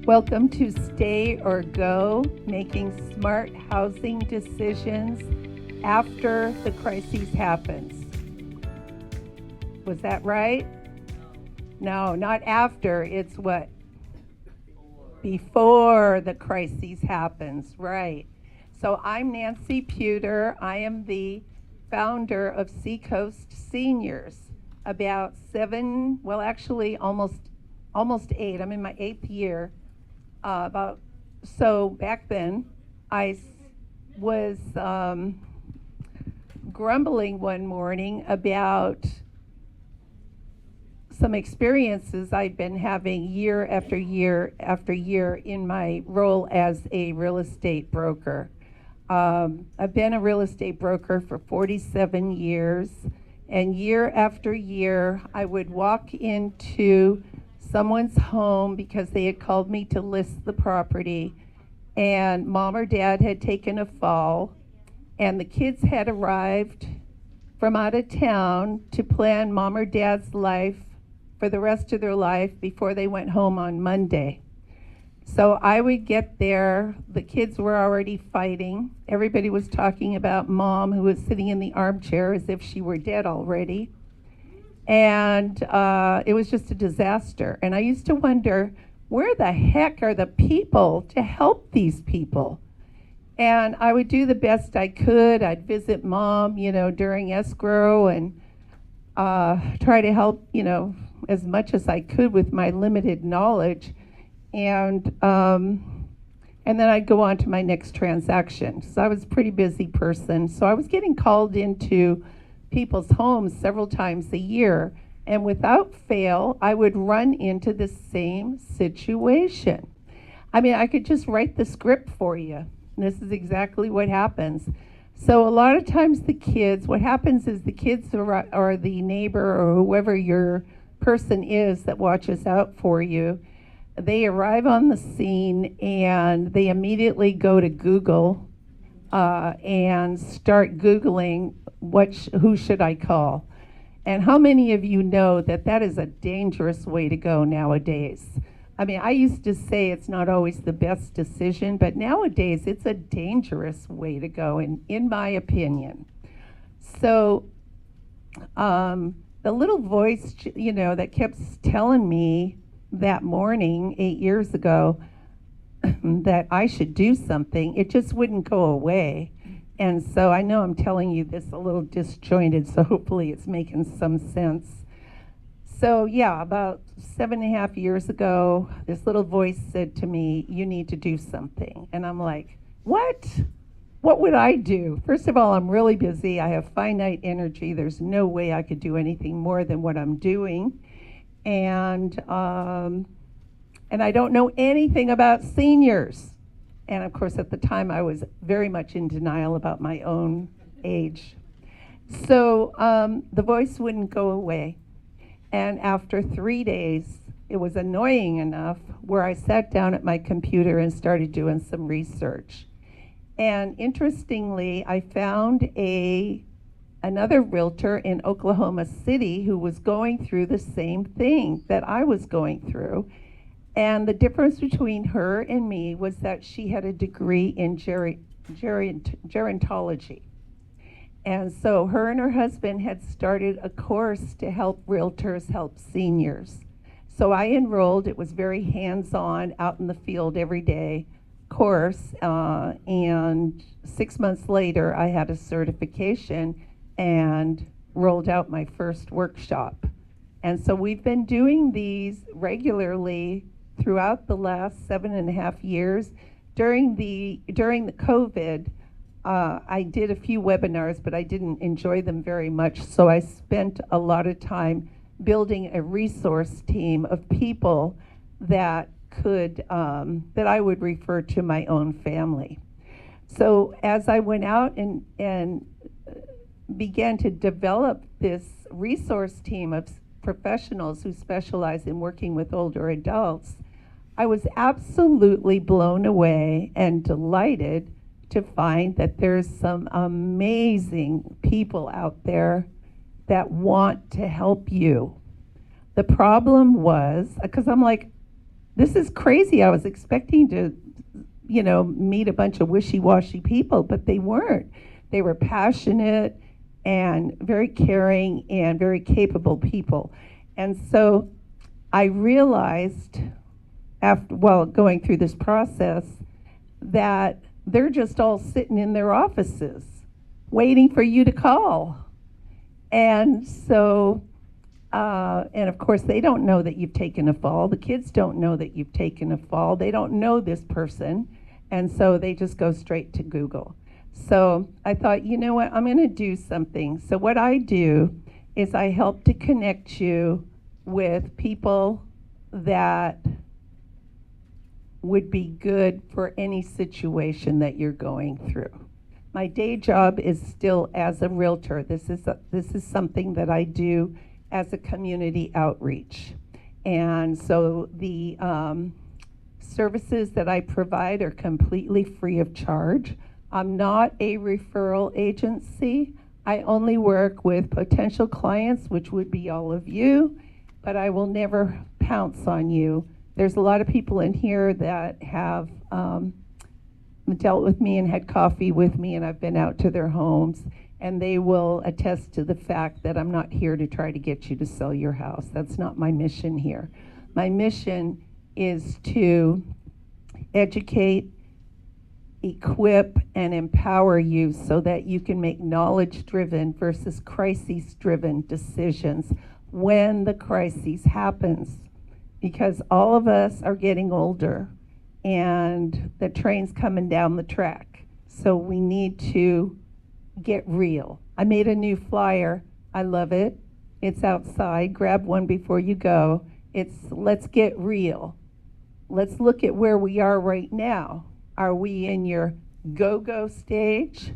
Welcome to Stay or Go, making smart housing decisions after the crisis happens. Was that right? No, not after. It's what? Before the crisis happens, right. So I'm Nancy Pewter. I am the founder of Seacoast Seniors. About almost 8. I'm in my 8th year. So back then, I was grumbling one morning about some experiences I'd been having year after year after year in my role as a real estate broker. I've been a real estate broker for 47 years, and year after year, I would walk into someone's home because they had called me to list the property, and mom or dad had taken a fall, and the kids had arrived from out of town to plan mom or dad's life for the rest of their life before they went home on Monday. So I would get there, the kids were already fighting. Everybody was talking about mom, who was sitting in the armchair as if she were dead already. And it was just a disaster. And I used to wonder, where the heck are the people to help these people? And I would do the best I could. I'd visit mom, during escrow and try to help, as much as I could with my limited knowledge. And then I'd go on to my next transaction. So I was a pretty busy person. So I was getting called into people's homes several times a year, and without fail, I would run into the same situation. I mean, I could just write the script for you. This is exactly what happens. So a lot of times what happens is the kids or the neighbor or whoever your person is that watches out for you, they arrive on the scene and they immediately go to Google and start Googling who should I call? And how many of you know that is a dangerous way to go nowadays? I mean, I used to say it's not always the best decision, but nowadays it's a dangerous way to go, in my opinion. So the little voice, that kept telling me that morning 8 years ago that I should do something, it just wouldn't go away. And so I know I'm telling you this a little disjointed, so hopefully it's making some sense. So yeah, about 7.5 years ago, this little voice said to me, you need to do something. And I'm like, what? What would I do? First of all, I'm really busy. I have finite energy. There's no way I could do anything more than what I'm doing. And I don't know anything about seniors. And of course, at the time, I was very much in denial about my own age. So the voice wouldn't go away. And after 3 days, it was annoying enough where I sat down at my computer and started doing some research. And interestingly, I found another realtor in Oklahoma City who was going through the same thing that I was going through. And the difference between her and me was that she had a degree in gerontology. And so her and her husband had started a course to help realtors help seniors. So I enrolled. It was very hands-on, out in the field every day course. And 6 months later, I had a certification and rolled out my first workshop. And so we've been doing these regularly throughout the last 7.5 years. During the COVID, I did a few webinars, but I didn't enjoy them very much. So I spent a lot of time building a resource team of people that I would refer to my own family. So as I went out and began to develop this resource team of professionals who specialize in working with older adults, I was absolutely blown away and delighted to find that there's some amazing people out there that want to help you. The problem was, because I'm like, this is crazy. I was expecting to, meet a bunch of wishy-washy people, but they weren't. They were passionate and very caring and very capable people. And so I realized while going through this process that they're just all sitting in their offices waiting for you to call. And so, and of course, they don't know that you've taken a fall. The kids don't know that you've taken a fall. They don't know this person. And so they just go straight to Google. So I thought, you know what, I'm going to do something. So what I do is I help to connect you with people that would be good for any situation that you're going through. My day job is still as a realtor. This is something that I do as a community outreach. And so the services that I provide are completely free of charge. I'm not a referral agency. I only work with potential clients, which would be all of you, but I will never pounce on you. There's a lot of people in here that have dealt with me and had coffee with me, and I've been out to their homes, and they will attest to the fact that I'm not here to try to get you to sell your house. That's not my mission here. My mission is to educate, equip, and empower you so that you can make knowledge-driven versus crisis-driven decisions when the crisis happens. Because all of us are getting older and the train's coming down the track. So we need to get real. I made a new flyer. I love it. It's outside. Grab one before you go. It's let's get real. Let's look at where we are right now. Are we in your go-go stage?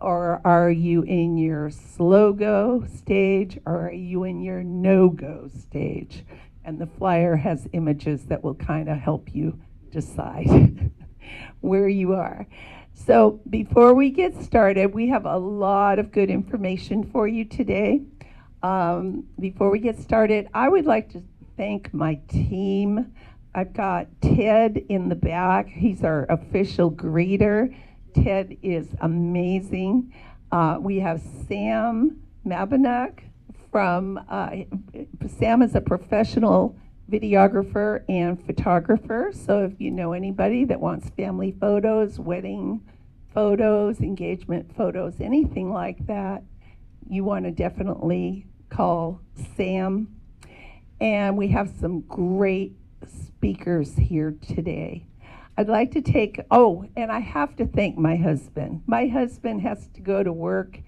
Or are you in your slow-go stage? Or are you in your no-go stage? And the flyer has images that will kind of help you decide where you are. So before we get started, we have a lot of good information for you today. Before we get started, I would like to thank my team. I've got Ted in the back. He's our official greeter. Ted is amazing. We have Sam Mabanuk from, Sam is a professional videographer and photographer. So if you know anybody that wants family photos, wedding photos, engagement photos, anything like that, you want to definitely call Sam. And we have some great speakers here today. I'd like to take, and I have to thank my husband. My husband has to go to work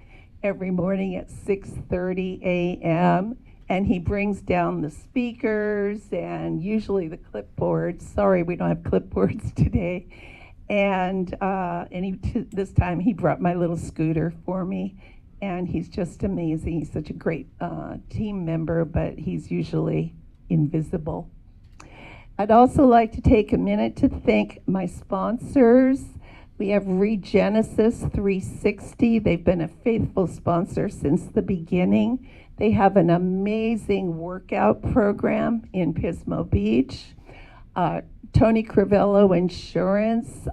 every morning at 6:30 a.m. and he brings down the speakers and usually the clipboards. Sorry, we don't have clipboards today. And this time he brought my little scooter for me, and he's just amazing. He's such a great team member, but he's usually invisible. I'd also like to take a minute to thank my sponsors. We have Regenesis 360. They've been a faithful sponsor since the beginning. They have an amazing workout program in Pismo Beach. Tony Crivello Insurance,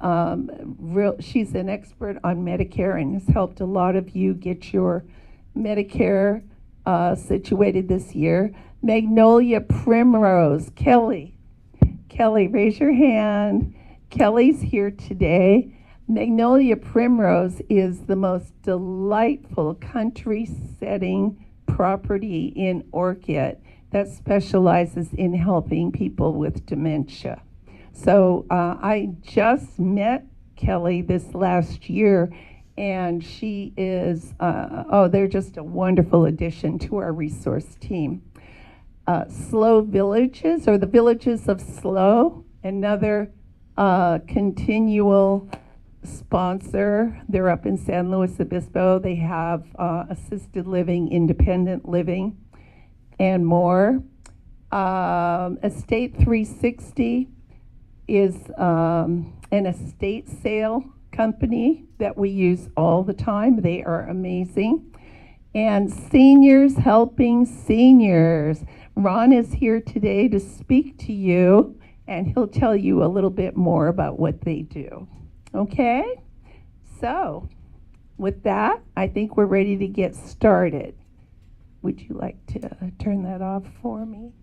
she's an expert on Medicare and has helped a lot of you get your Medicare situated this year. Magnolia Primrose, Kelly, raise your hand. Kelly's here today. Magnolia Primrose is the most delightful country setting property in Orchid that specializes in helping people with dementia. So I just met Kelly this last year, and she is, they're just a wonderful addition to our resource team. Slow Villages, or the Villages of Slow, another continual sponsor. They're up in San Luis Obispo. They have assisted living, independent living, and more. Estate 360 is an estate sale company that we use all the time. They are amazing. And Seniors Helping Seniors. Ron is here today to speak to you. and he'll tell you a little bit more about what they do. Okay? So, with that, I think we're ready to get started. Would you like to turn that off for me?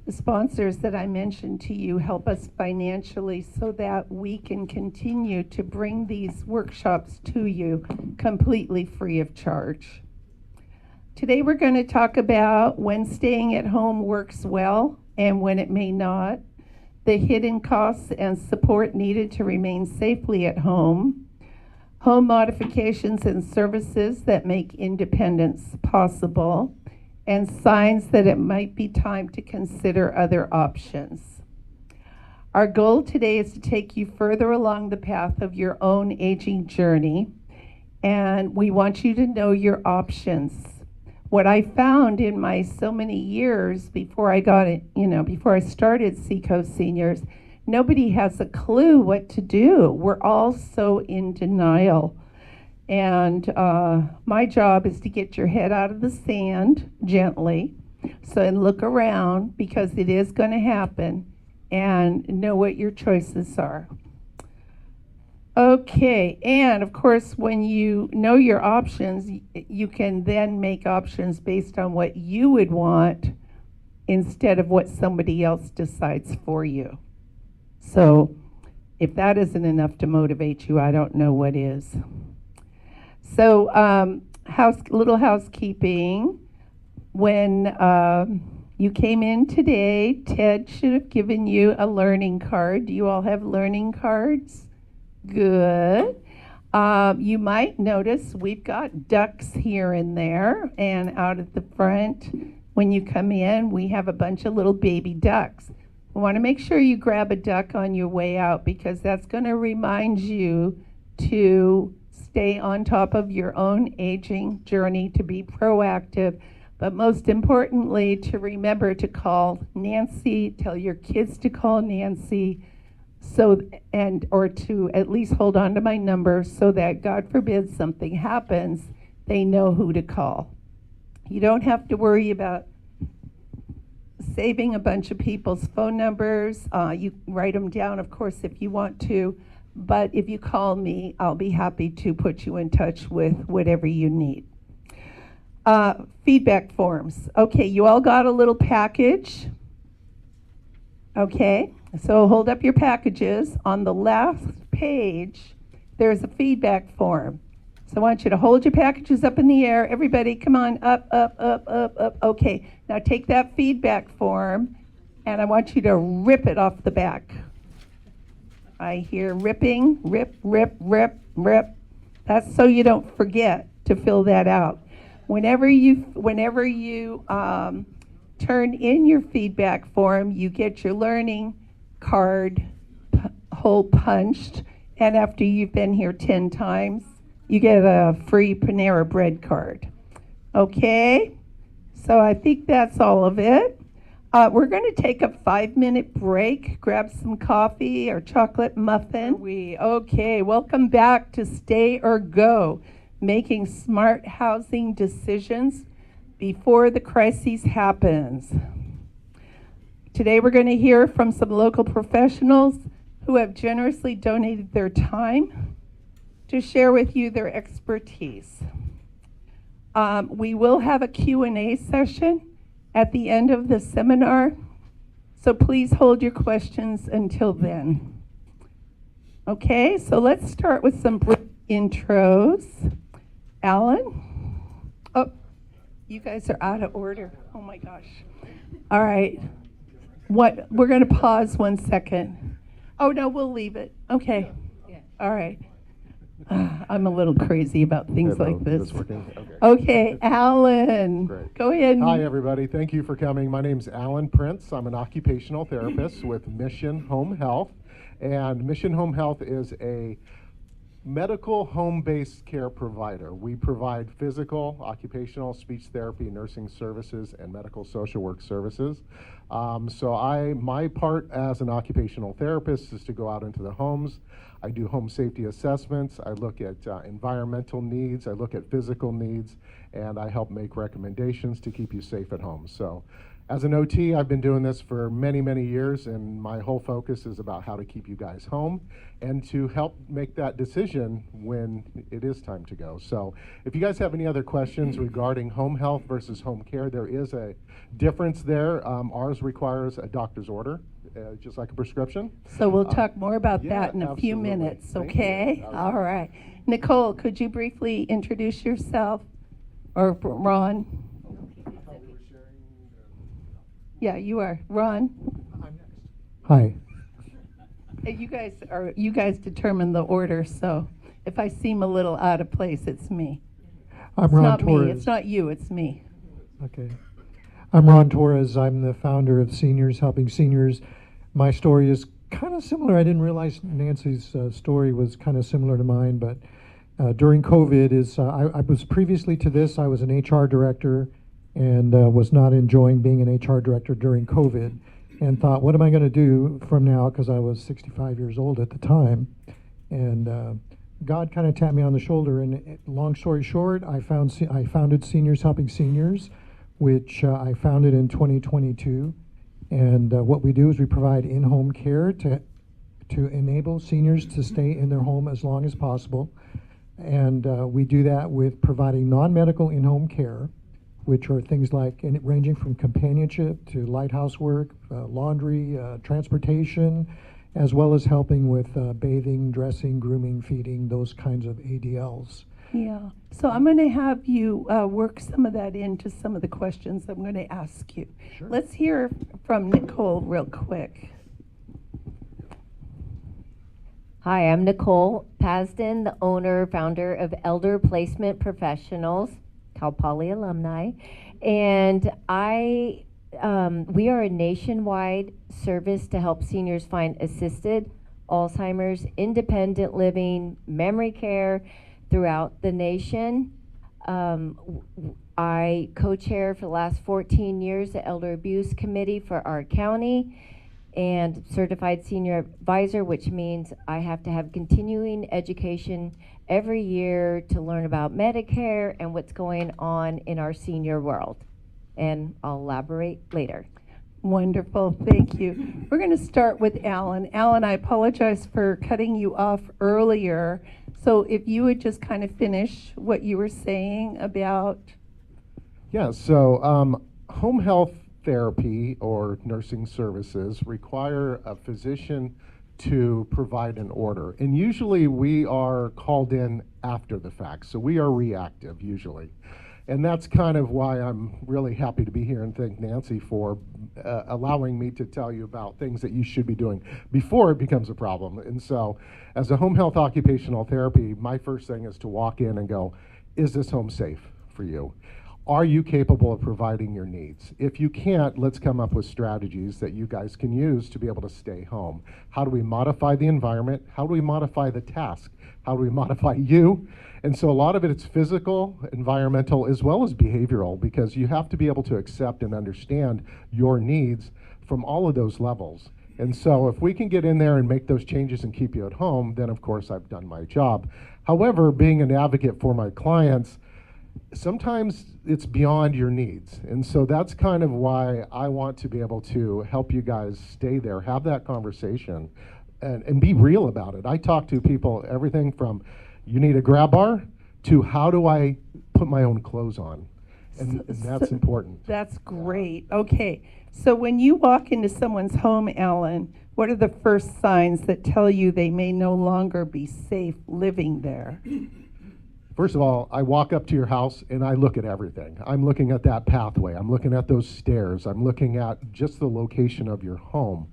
The sponsors that I mentioned to you help us financially so that we can continue to bring these workshops to you completely free of charge. Today we're going to talk about when staying at home works well and when it may not, the hidden costs and support needed to remain safely at home modifications and services that make independence possible, and signs that it might be time to consider other options. Our goal today is to take you further along the path of your own aging journey, and we want you to know your options. What I found in my so many years before I got it, before I started Seacoast Seniors, nobody has a clue what to do. We're all so in denial. And my job is to get your head out of the sand gently, and look around, because it is going to happen, and know what your choices are. Okay, and of course, when you know your options, you can then make options based on what you would want instead of what somebody else decides for you. So if that isn't enough to motivate you, I don't know what is. So little housekeeping. When you came in today, Ted should have given you a learning card. Do you all have learning cards? Good. You might notice we've got ducks here and there, and out at the front, when you come in, we have a bunch of little baby ducks. We want to make sure you grab a duck on your way out, because that's going to remind you to stay on top of your own aging journey, to be proactive, but most importantly, to remember to call Nancy, tell your kids to call Nancy, or to at least hold on to my number so that, God forbid, something happens, they know who to call. You don't have to worry about saving a bunch of people's phone numbers. You write them down, of course, if you want to, but if you call me, I'll be happy to put you in touch with whatever you need. Feedback forms. Okay, you all got a little package. Okay, so hold up your packages. On the last page, there's a feedback form. So I want you to hold your packages up in the air. Everybody, come on, up, up, up, up, up. Okay, now take that feedback form, and I want you to rip it off the back. I hear ripping, rip, rip, rip, rip. That's so you don't forget to fill that out. Whenever you turn in your feedback form, you get your learning card hole punched, and after you've been here 10 times, you get a free Panera Bread card. Okay? So I think that's all of it. We're going to take a 5-minute break, grab some coffee or chocolate muffin. Okay, welcome back to Stay or Go, making smart housing decisions before the crisis happens. Today we're going to hear from some local professionals who have generously donated their time to share with you their expertise. We will have a Q&A session at the end of the seminar, so please hold your questions until then. Okay, so let's start with some brief intros. Alan? Oh, you guys are out of order. Oh my gosh. All right. We're going to pause 1 second. Oh no, we'll leave it. Okay. All right. I'm a little crazy about things like this. This working? Okay, Alan. Great. Go ahead. Hi, everybody. Thank you for coming. My name's Alan Prince. I'm an occupational therapist with Mission Home Health. And Mission Home Health is a medical home-based care provider. We provide physical, occupational, speech therapy, nursing services, and medical social work services. My part as an occupational therapist is to go out into the homes. I do home safety assessments. I look at environmental needs. I look at physical needs, and I help make recommendations to keep you safe at home. So as an OT, I've been doing this for many, many years, and my whole focus is about how to keep you guys home and to help make that decision when it is time to go. So if you guys have any other questions regarding home health versus home care, there is a difference there. Ours requires a doctor's order, just like a prescription. So we'll talk more about that in a few minutes, okay? All right. Nicole, could you briefly introduce yourself? Or Ron? Yeah, you are. Ron? Hi. You guys determine the order, so if I seem a little out of place, it's me. I'm Ron not Torres. me. It's not you, it's me. Okay. I'm Ron Torres. I'm the founder of Seniors Helping Seniors. My story is kind of similar. I didn't realize Nancy's story was kind of similar to mine, but during COVID I was previously to this, I was an HR director and was not enjoying being an HR director during COVID and thought, what am I going to do from now? Because I was 65 years old at the time. And God kind of tapped me on the shoulder. And long story short, I founded Seniors Helping Seniors, which I founded in 2022. And what we do is we provide in-home care to enable seniors to stay in their home as long as possible. And we do that with providing non-medical in-home care, which are things like ranging from companionship to lighthouse work, laundry, transportation, as well as helping with bathing, dressing, grooming, feeding, those kinds of ADLs. Yeah, so I'm going to have you work some of that into some of the questions I'm going to ask you. Sure. Let's hear from Nicole real quick. Hi, I'm Nicole Pasden, the owner, founder of Elder Placement Professionals, Cal Poly alumni, and we are a nationwide service to help seniors find assisted Alzheimer's, independent living, memory care throughout the nation. I co-chair for the last 14 years the Elder Abuse Committee for our county and certified senior advisor, which means I have to have continuing education every year to learn about Medicare and what's going on in our senior world. And I'll elaborate later. Wonderful, thank you. We're going to start with Alan. Alan, I apologize for cutting you off earlier. So if you would just kind of finish what you were saying about... Yeah, so home health therapy or nursing services require a physician to provide an order. And usually we are called in after the fact, so we are reactive usually. And that's kind of why I'm really happy to be here and thank Nancy for allowing me to tell you about things that you should be doing before it becomes a problem. And so as a home health occupational therapy, my first thing is to walk in and go, is this home safe for you? Are you capable of providing your needs? If you can't, let's come up with strategies that you guys can use to be able to stay home. How do we modify the environment? How do we modify the task? How do we modify you? And so a lot of it's physical, environmental, as well as behavioral, because you have to be able to accept and understand your needs from all of those levels. And so if we can get in there and make those changes and keep you at home, then of course I've done my job. However, being an advocate for my clients, sometimes it's beyond your needs. And so that's kind of why I want to be able to help you guys stay there, have that conversation, and be real about it. I talk to people everything from you need a grab bar to how do I put my own clothes on? And that's important. That's great. Okay, so when you walk into someone's home, Alan, what are the first signs that tell you they may no longer be safe living there? First of all, I walk up to your house and I look at everything. I'm looking at that pathway. I'm looking at those stairs. I'm looking at just the location of your home.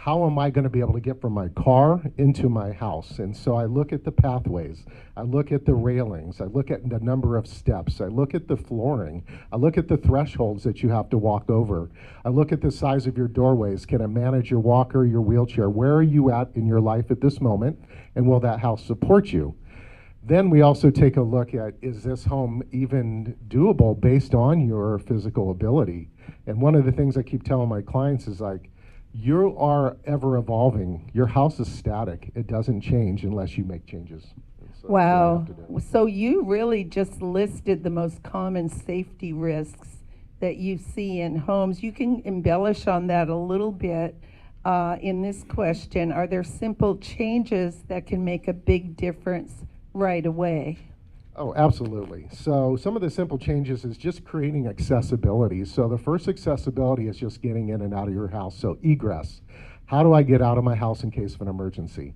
how am I going to be able to get from my car into my house? And so I look at the pathways, I look at the railings, I look at the number of steps, I look at the flooring, I look at the thresholds that you have to walk over, I look at the size of your doorways. Can it manage your walker, your wheelchair? Where are you at in your life at this moment, and will that house support you? Then we also take a look at, is this home even doable based on your physical ability? And one of the things I keep telling my clients is like, you are ever evolving. Your house is static. It doesn't change unless you make changes. And so that's what I Wow. have to do. So you really just listed the most common safety risks that you see in homes. You can embellish on that a little bit in this question. Are there simple changes that can make a big difference right away? Oh, absolutely. So some of the simple changes is just creating accessibility. So the first accessibility is just getting in and out of your house. So egress. How do I get out of my house in case of an emergency?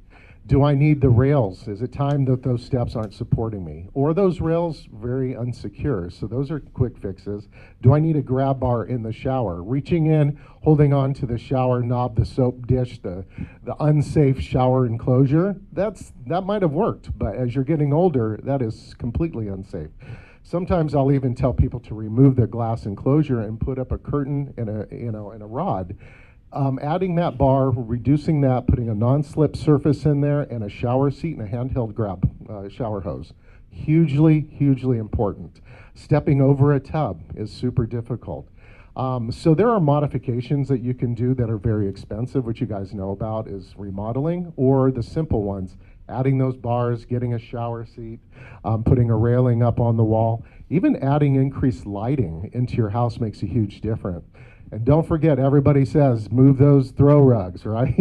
Do I need the rails? Is it time that those steps aren't supporting me? Or are those rails very unsecure? So those are quick fixes. Do I need a grab bar in the shower? Reaching in, holding on to the shower knob, the soap dish, the unsafe shower enclosure, that might have worked, but as you're getting older, that is completely unsafe. Sometimes I'll even tell people to remove their glass enclosure and put up a curtain and a rod. Adding that bar, reducing that, putting a non-slip surface in there, and a shower seat and a handheld grab shower hose. Hugely, hugely important. Stepping over a tub is super difficult. So there are modifications that you can do that are very expensive, which you guys know about is remodeling, or the simple ones, adding those bars, getting a shower seat, putting a railing up on the wall. Even adding increased lighting into your house makes a huge difference. And don't forget, everybody says, move those throw rugs, right?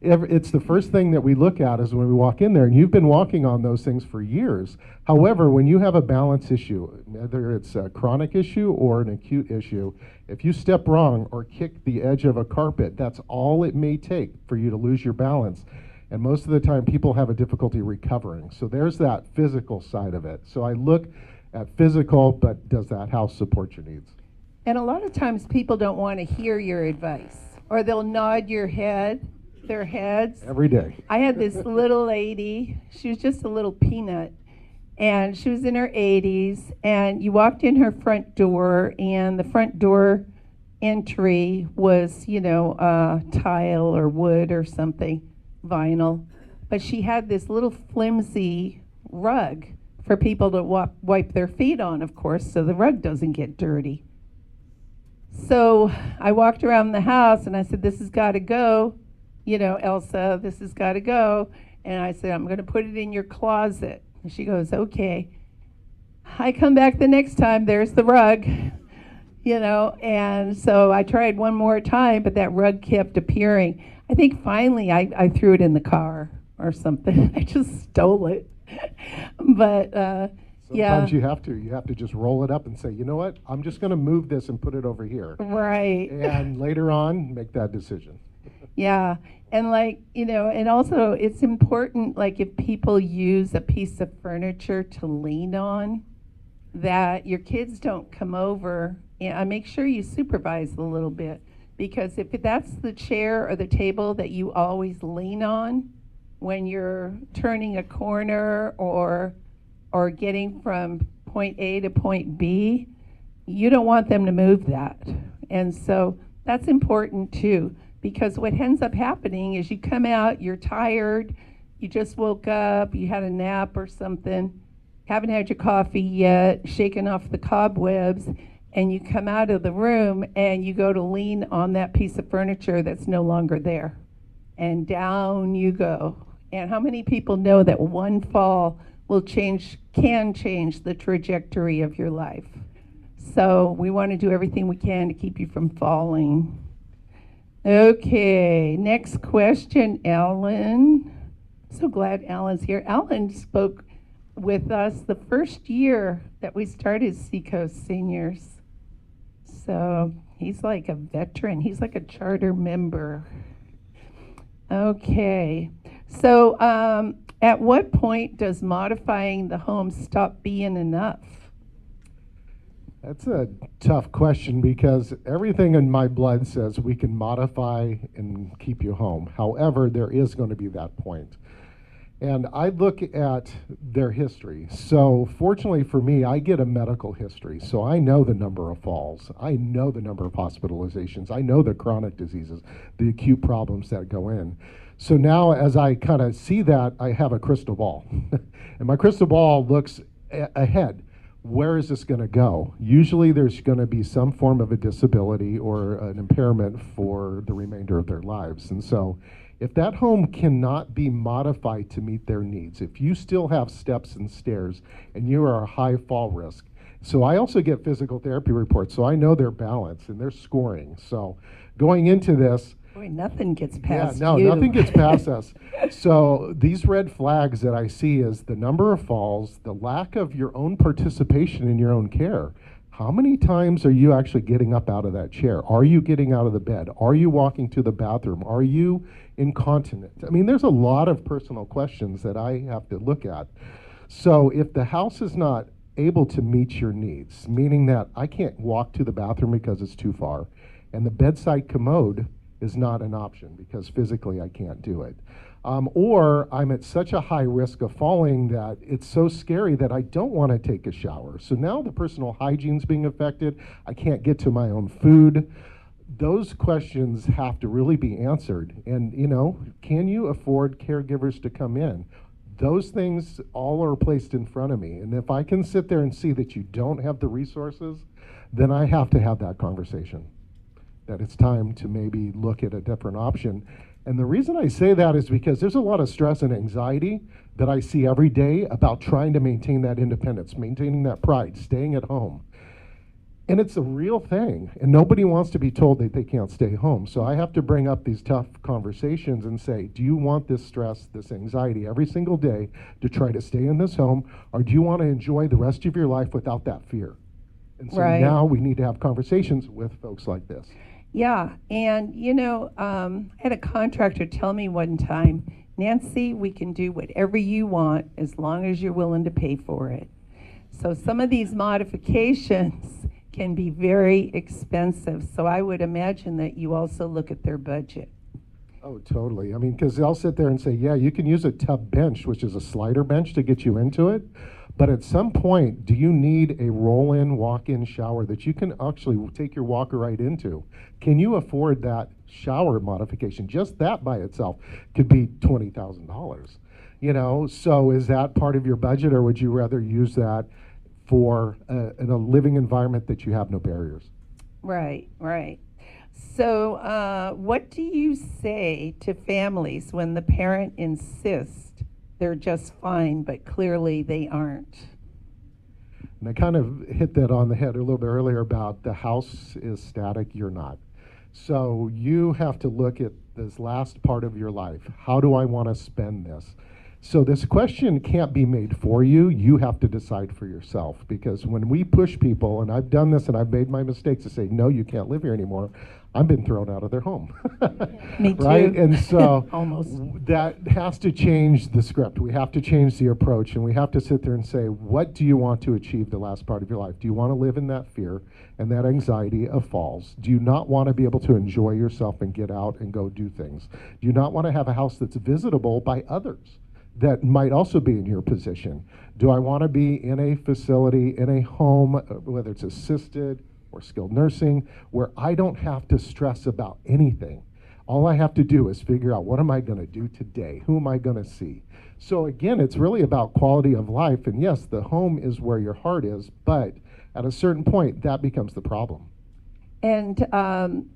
It's the first thing that we look at is when we walk in there, and you've been walking on those things for years. However, when you have a balance issue, whether it's a chronic issue or an acute issue, if you step wrong or kick the edge of a carpet, that's all it may take for you to lose your balance. And most of the time, people have a difficulty recovering. So there's that physical side of it. So I look at physical, but does that house support your needs? And a lot of times people don't want to hear your advice, or they'll nod their heads. Every day. I had this little lady, she was just a little peanut, and she was in her 80s, and you walked in her front door, and the front door entry was, tile or wood or something, vinyl. But she had this little flimsy rug for people to wipe their feet on, of course, so the rug doesn't get dirty. So I walked around the house and I said, this has got to go, Elsa, this has got to go. And I said, I'm going to put it in your closet. And she goes, okay. I come back the next time, there's the rug, and so I tried one more time, but that rug kept appearing. I think finally I threw it in the car or something. I just stole it. But Sometimes you have to just roll it up and say, you know what, I'm just going to move this and put it over here. Right. And later on, make that decision. Yeah. And and also it's important, if people use a piece of furniture to lean on, that your kids don't come over, and make sure you supervise a little bit, because if that's the chair or the table that you always lean on when you're turning a corner or getting from point A to point B, you don't want them to move that. And so that's important too, because what ends up happening is you come out, you're tired, you just woke up, you had a nap or something, haven't had your coffee yet, shaking off the cobwebs, and you come out of the room and you go to lean on that piece of furniture that's no longer there. And down you go. And how many people know that one fall can change the trajectory of your life? So we want to do everything we can to keep you from falling. Okay, next question, Alan. So glad Alan's here. Alan spoke with us the first year that we started Seacoast Seniors. So he's like a veteran. He's like a charter member. Okay, so at what point does modifying the home stop being enough? That's a tough question because everything in my blood says we can modify and keep you home. However, there is going to be that point. And I look at their history. So fortunately for me, I get a medical history. So I know the number of falls. I know the number of hospitalizations. I know the chronic diseases, the acute problems that go in. So now as I kind of see that, I have a crystal ball. And my crystal ball looks ahead. Where is this going to go? Usually there's going to be some form of a disability or an impairment for the remainder of their lives. And so if that home cannot be modified to meet their needs, if you still have steps and stairs and you are a high fall risk, so I also get physical therapy reports, so I know their balance and their scoring. So going into this, Boy, nothing gets past no, you. nothing gets past us. So these red flags that I see is the number of falls, the lack of your own participation in your own care. How many times are you actually getting up out of that chair? Are you getting out of the bed? Are you walking to the bathroom? Are you incontinent? I mean, there's a lot of personal questions that I have to look at. So if the house is not able to meet your needs, meaning that I can't walk to the bathroom because it's too far, and the bedside commode is not an option because physically I can't do it. Or I'm at such a high risk of falling that it's so scary that I don't want to take a shower. So now the personal hygiene's being affected. I can't get to my own food. Those questions have to really be answered. And, you know, can you afford caregivers to come in? Those things all are placed in front of me. And if I can sit there and see that you don't have the resources, then I have to have that conversation. That it's time to maybe look at a different option. And the reason I say that is because there's a lot of stress and anxiety that I see every day about trying to maintain that independence, maintaining that pride, staying at home. And it's a real thing, and nobody wants to be told that they can't stay home. So I have to bring up these tough conversations and say, do you want this stress, this anxiety every single day to try to stay in this home, or do you want to enjoy the rest of your life without that fear? And so Right. now we need to have conversations with folks like this. Yeah, and you know, I had a contractor tell me one time, Nancy, we can do whatever you want as long as you're willing to pay for it. So some of these modifications can be very expensive. So I would imagine that you also look at their budget. Oh, totally. I mean, because they'll sit there and say, yeah, you can use a tub bench, which is a slider bench, to get you into it. But at some point, do you need a roll-in, walk-in shower that you can actually take your walker right into? Can you afford that shower modification? Just that by itself could be $20,000. You know, so is that part of your budget, or would you rather use that for in a living environment that you have no barriers? Right, right. So what do you say to families when the parent insists they're just fine, but clearly they aren't? And I kind of hit that on the head a little bit earlier about the house is static, you're not. So you have to look at this last part of your life. How do I want to spend this? So this question can't be made for you. You have to decide for yourself, because when we push people, and I've done this and I've made my mistakes to say, no, you can't live here anymore, I've been thrown out of their home. Me too. Right? And so Almost. that has to change the script. We have to change the approach, and we have to sit there and say, what do you want to achieve the last part of your life? Do you want to live in that fear and that anxiety of falls? Do you not want to be able to enjoy yourself and get out and go do things? Do you not want to have a house that's visitable by others that might also be in your position? Do I want to be in a facility, in a home, whether it's assisted or skilled nursing, where I don't have to stress about anything? All I have to do is figure out, what am I going to do today? Who am I going to see? So again, it's really about quality of life. And yes, the home is where your heart is, but at a certain point, that becomes the problem. And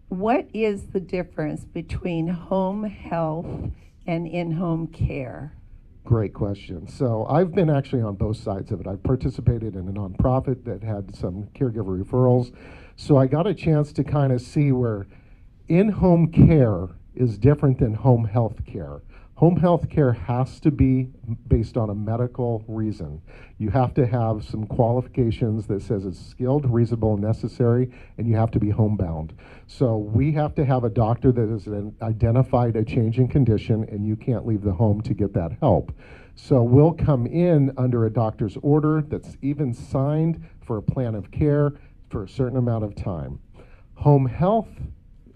what is the difference between home health and in-home care? Great question. So I've been actually on both sides of it. I've participated in a nonprofit that had some caregiver referrals. So I got a chance to kind of see where in-home care is different than home health care. Home health care has to be based on a medical reason. You have to have some qualifications that says it's skilled, reasonable, and necessary, and you have to be homebound. So we have to have a doctor that has identified a change in condition, and you can't leave the home to get that help. So we'll come in under a doctor's order that's even signed for a plan of care for a certain amount of time. Home health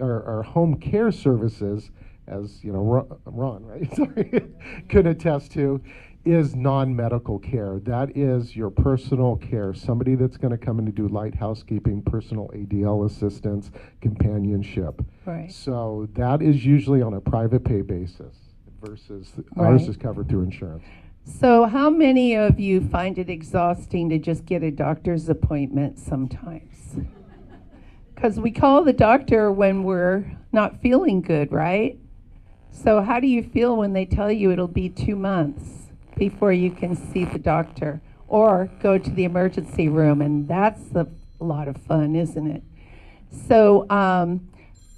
or home care services, as you know, Ron, right? Sorry, could attest to, is non-medical care. That is your personal care. Somebody that's going to come in to do light housekeeping, personal ADL assistance, companionship. Right. So that is usually on a private pay basis versus ours is covered through insurance. So how many of you find it exhausting to just get a doctor's appointment sometimes? Because we call the doctor when we're not feeling good, right? So how do you feel when they tell you it'll be 2 months before you can see the doctor or go to the emergency room? And that's a lot of fun, isn't it? So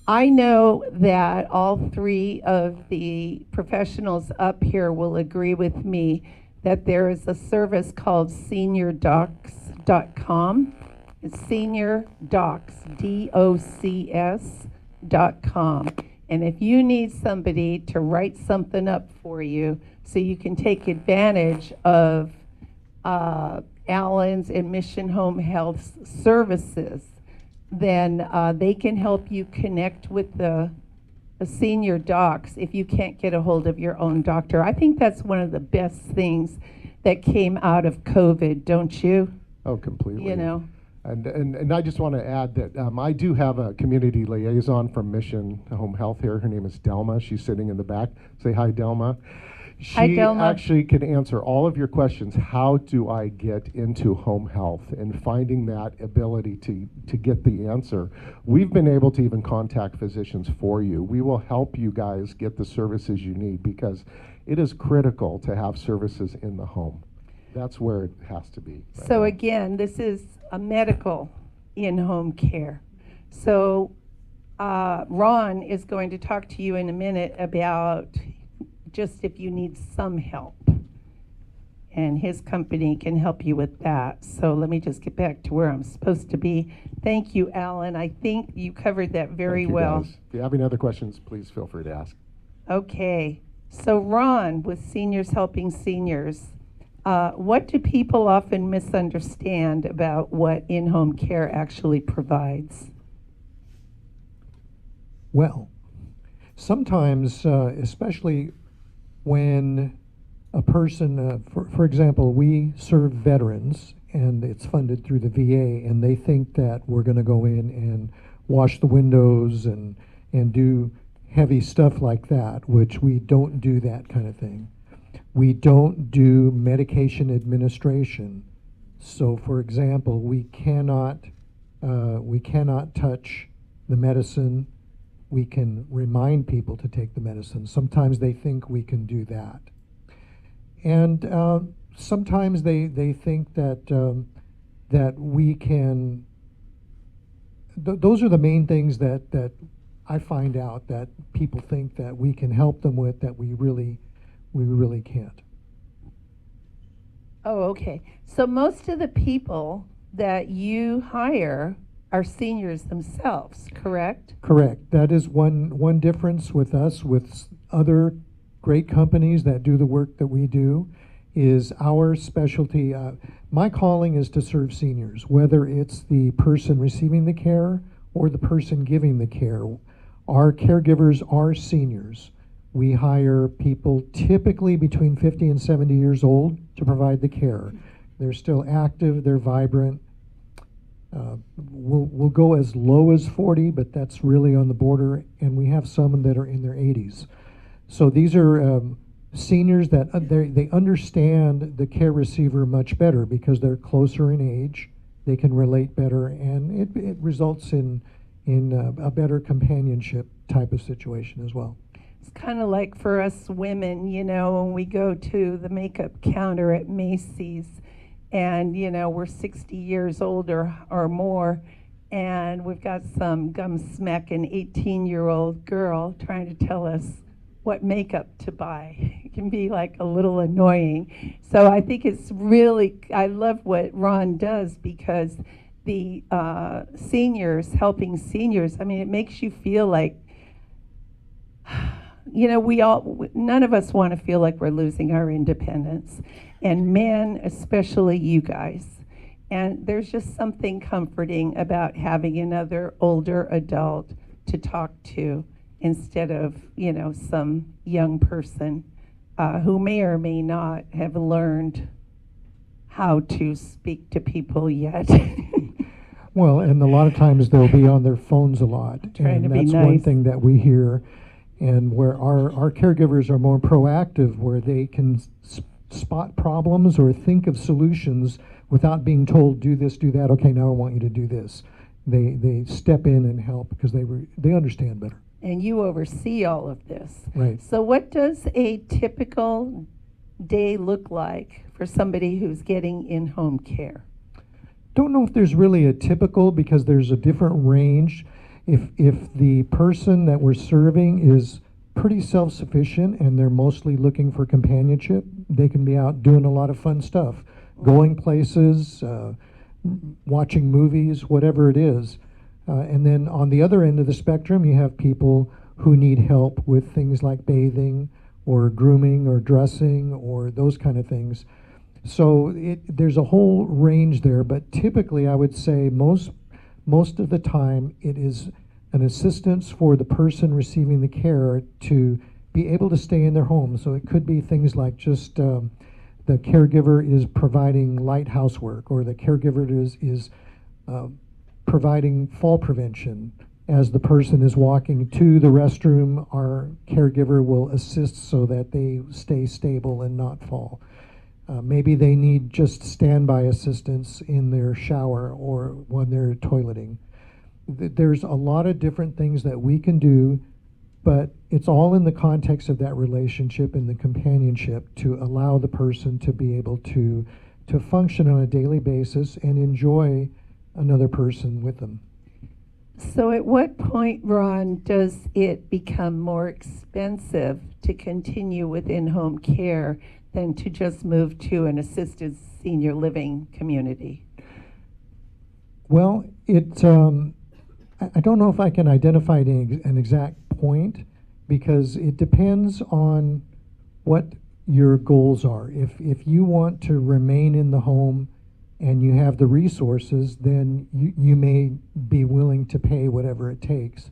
I know that all three of the professionals up here will agree with me that there is a service called seniordocs.com. It's seniordocs.com. And if you need somebody to write something up for you so you can take advantage of Allen's and Mission Home Health services, then they can help you connect with the senior docs if you can't get a hold of your own doctor. I think that's one of the best things that came out of COVID, don't you? Oh, completely. You know. And I just want to add that I do have a community liaison from Mission Home Health here. Her name is Delma. She's sitting in the back. Say hi, Delma. Hi, She Delma. actually can answer all of your questions. How do I get into home health? And finding that ability to get the answer. We've been able to even contact physicians for you. We will help you guys get the services you need because it is critical to have services in the home. That's where it has to be. Right So now. again, this is a medical in-home care. So Ron is going to talk to you in a minute about just if you need some help. And his company can help you with that. So let me just get back to where I'm supposed to be. Thank you, Alan. I think you covered that very Thank you, well. guys. If you have any other questions, please feel free to ask. Okay. So Ron, with Seniors Helping Seniors, what do people often misunderstand about what in-home care actually provides? Well, sometimes, especially when a person, for example, we serve veterans and it's funded through the VA, and they think that we're going to go in and wash the windows and do heavy stuff like that, which we don't do that kind of thing. We don't do medication administration. So, for example, we cannot touch the medicine. We can remind people to take the medicine. Sometimes they think we can do that. And sometimes they think that that we can. Those are the main things that I find out that people think that we can help them with that we really can't. Oh, okay. So most of the people that you hire are seniors themselves, correct? Correct. That is one difference with us, with other great companies that do the work that we do, is our specialty. My calling is to serve seniors, whether it's the person receiving the care or the person giving the care. Our caregivers are seniors. We hire people typically between 50 and 70 years old to provide the care. They're still active, they're vibrant. We'll go as low as 40, but that's really on the border, and we have some that are in their 80s. So these are seniors that they understand the care receiver much better because they're closer in age, they can relate better, and it results in a better companionship type of situation as well. It's kind of like for us women, you know, when we go to the makeup counter at Macy's and, you know, we're 60 years old or more, and we've got some gum-smacking 18-year-old girl trying to tell us what makeup to buy. It can be like a little annoying. So I think it's really, I love what Ron does, because the seniors, helping seniors, I mean, it makes you feel like, you know, none of us want to feel like we're losing our independence, and men, especially you guys. And there's just something comforting about having another older adult to talk to instead of, you know, some young person who may or may not have learned how to speak to people yet. Well, and a lot of times they'll be on their phones a lot. Trying and to be that's one nice. thing that we hear, and where our caregivers are more proactive, where they can spot problems or think of solutions without being told, do this, do that, okay, now I want you to do this. They step in and help because they understand better. And you oversee all of this. Right. So what does a typical day look like for somebody who's getting in-home care? Don't know if there's really a typical, because there's a different range. If the person that we're serving is pretty self-sufficient and they're mostly looking for companionship, they can be out doing a lot of fun stuff, going places, watching movies, whatever it is. And then on the other end of the spectrum, you have people who need help with things like bathing or grooming or dressing or those kind of things. So there's a whole range there, but typically I would say most of the time it is an assistance for the person receiving the care to be able to stay in their home. So it could be things like just the caregiver is providing light housework, or the caregiver is providing fall prevention. As the person is walking to the restroom, our caregiver will assist so that they stay stable and not fall. Maybe they need just standby assistance in their shower or when they're toileting. There's a lot of different things that we can do, but it's all in the context of that relationship and the companionship to allow the person to be able to function on a daily basis and enjoy another person with them. So at what point, Ron, does it become more expensive to continue with in-home care than to just move to an assisted senior living community? Well, I don't know if I can identify an exact point, because it depends on what your goals are. If you want to remain in the home and you have the resources, then you may be willing to pay whatever it takes.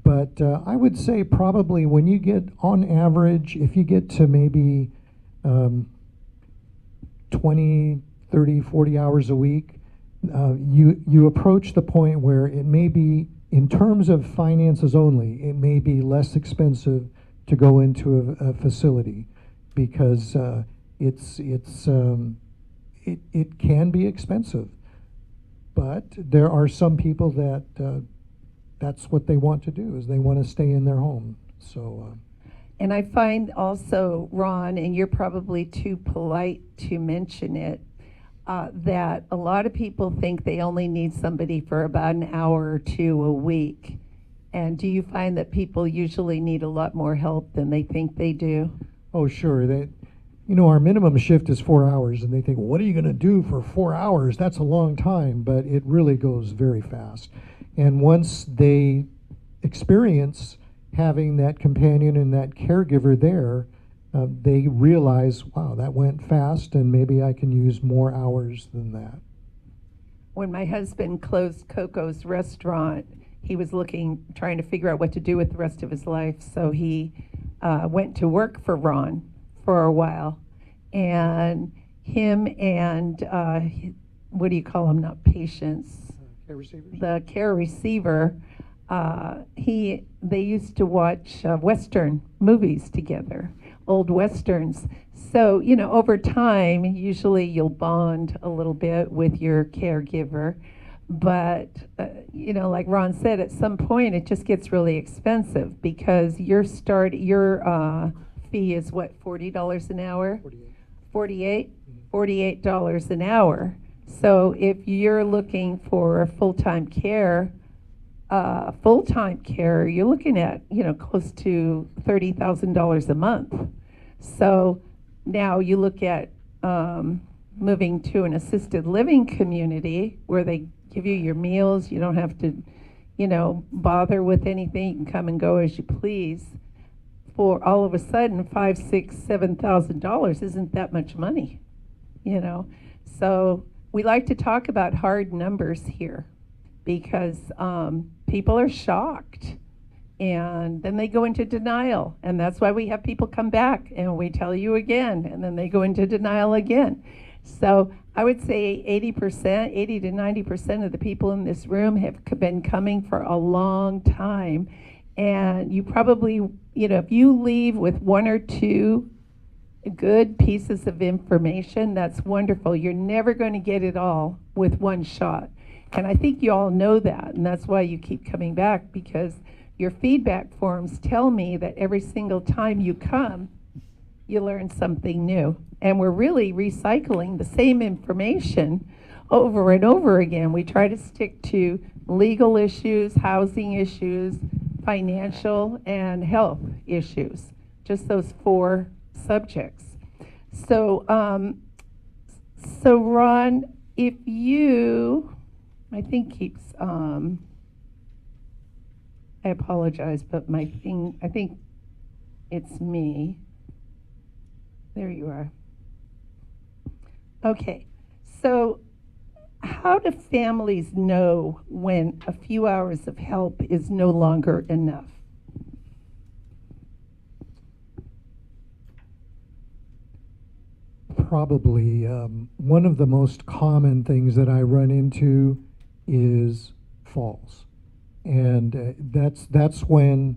But I would say probably when you get, on average, if you get to maybe 20, 30, 40 hours a week, you approach the point where it may be, in terms of finances only, it may be less expensive to go into a facility, because it can be expensive. But there are some people that that's what they want to do, is they want to stay in their home. So. And I find also, Ron, and you're probably too polite to mention it, that a lot of people think they only need somebody for about an hour or two a week. And do you find that people usually need a lot more help than they think they do? Oh, sure. Our minimum shift is 4 hours, and they think, well, what are you going to do for 4 hours? That's a long time, but it really goes very fast. And once they experience having that companion and that caregiver there, they realize, wow, that went fast, and maybe I can use more hours than that. When my husband closed Coco's restaurant, he was trying to figure out what to do with the rest of his life. So he went to work for Ron for a while. And him and, what do you call them, not patients? Care receivers? The care receiver, they used to watch Western movies together, old Westerns. So, over time, usually you'll bond a little bit with your caregiver. But, like Ron said, at some point it just gets really expensive, because your fee is what, $40 an hour? 48. $48 an hour So if you're looking for full-time care, you're looking at, close to $30,000 a month. So now you look at moving to an assisted living community where they give you your meals, you don't have to, bother with anything, you can come and go as you please. For all of a sudden, $5,000, $6,000, $7,000 isn't that much money, So we like to talk about hard numbers here because people are shocked and then they go into denial. And that's why we have people come back and we tell you again, and then they go into denial again. So I would say 80%, 80 to 90% of the people in this room have been coming for a long time. And you probably, if you leave with one or two good pieces of information, that's wonderful. You're never going to get it all with one shot. And I think you all know that, and that's why you keep coming back, because your feedback forms tell me that every single time you come, you learn something new. And we're really recycling the same information over and over again. We try to stick to legal issues, housing issues, financial, and health issues, just those 4 subjects. So, Ron, if you, I think keeps, I apologize, but my thing, I think it's me. There you are. Okay, so how do families know when a few hours of help is no longer enough? Probably one of the most common things that I run into is falls. And that's when,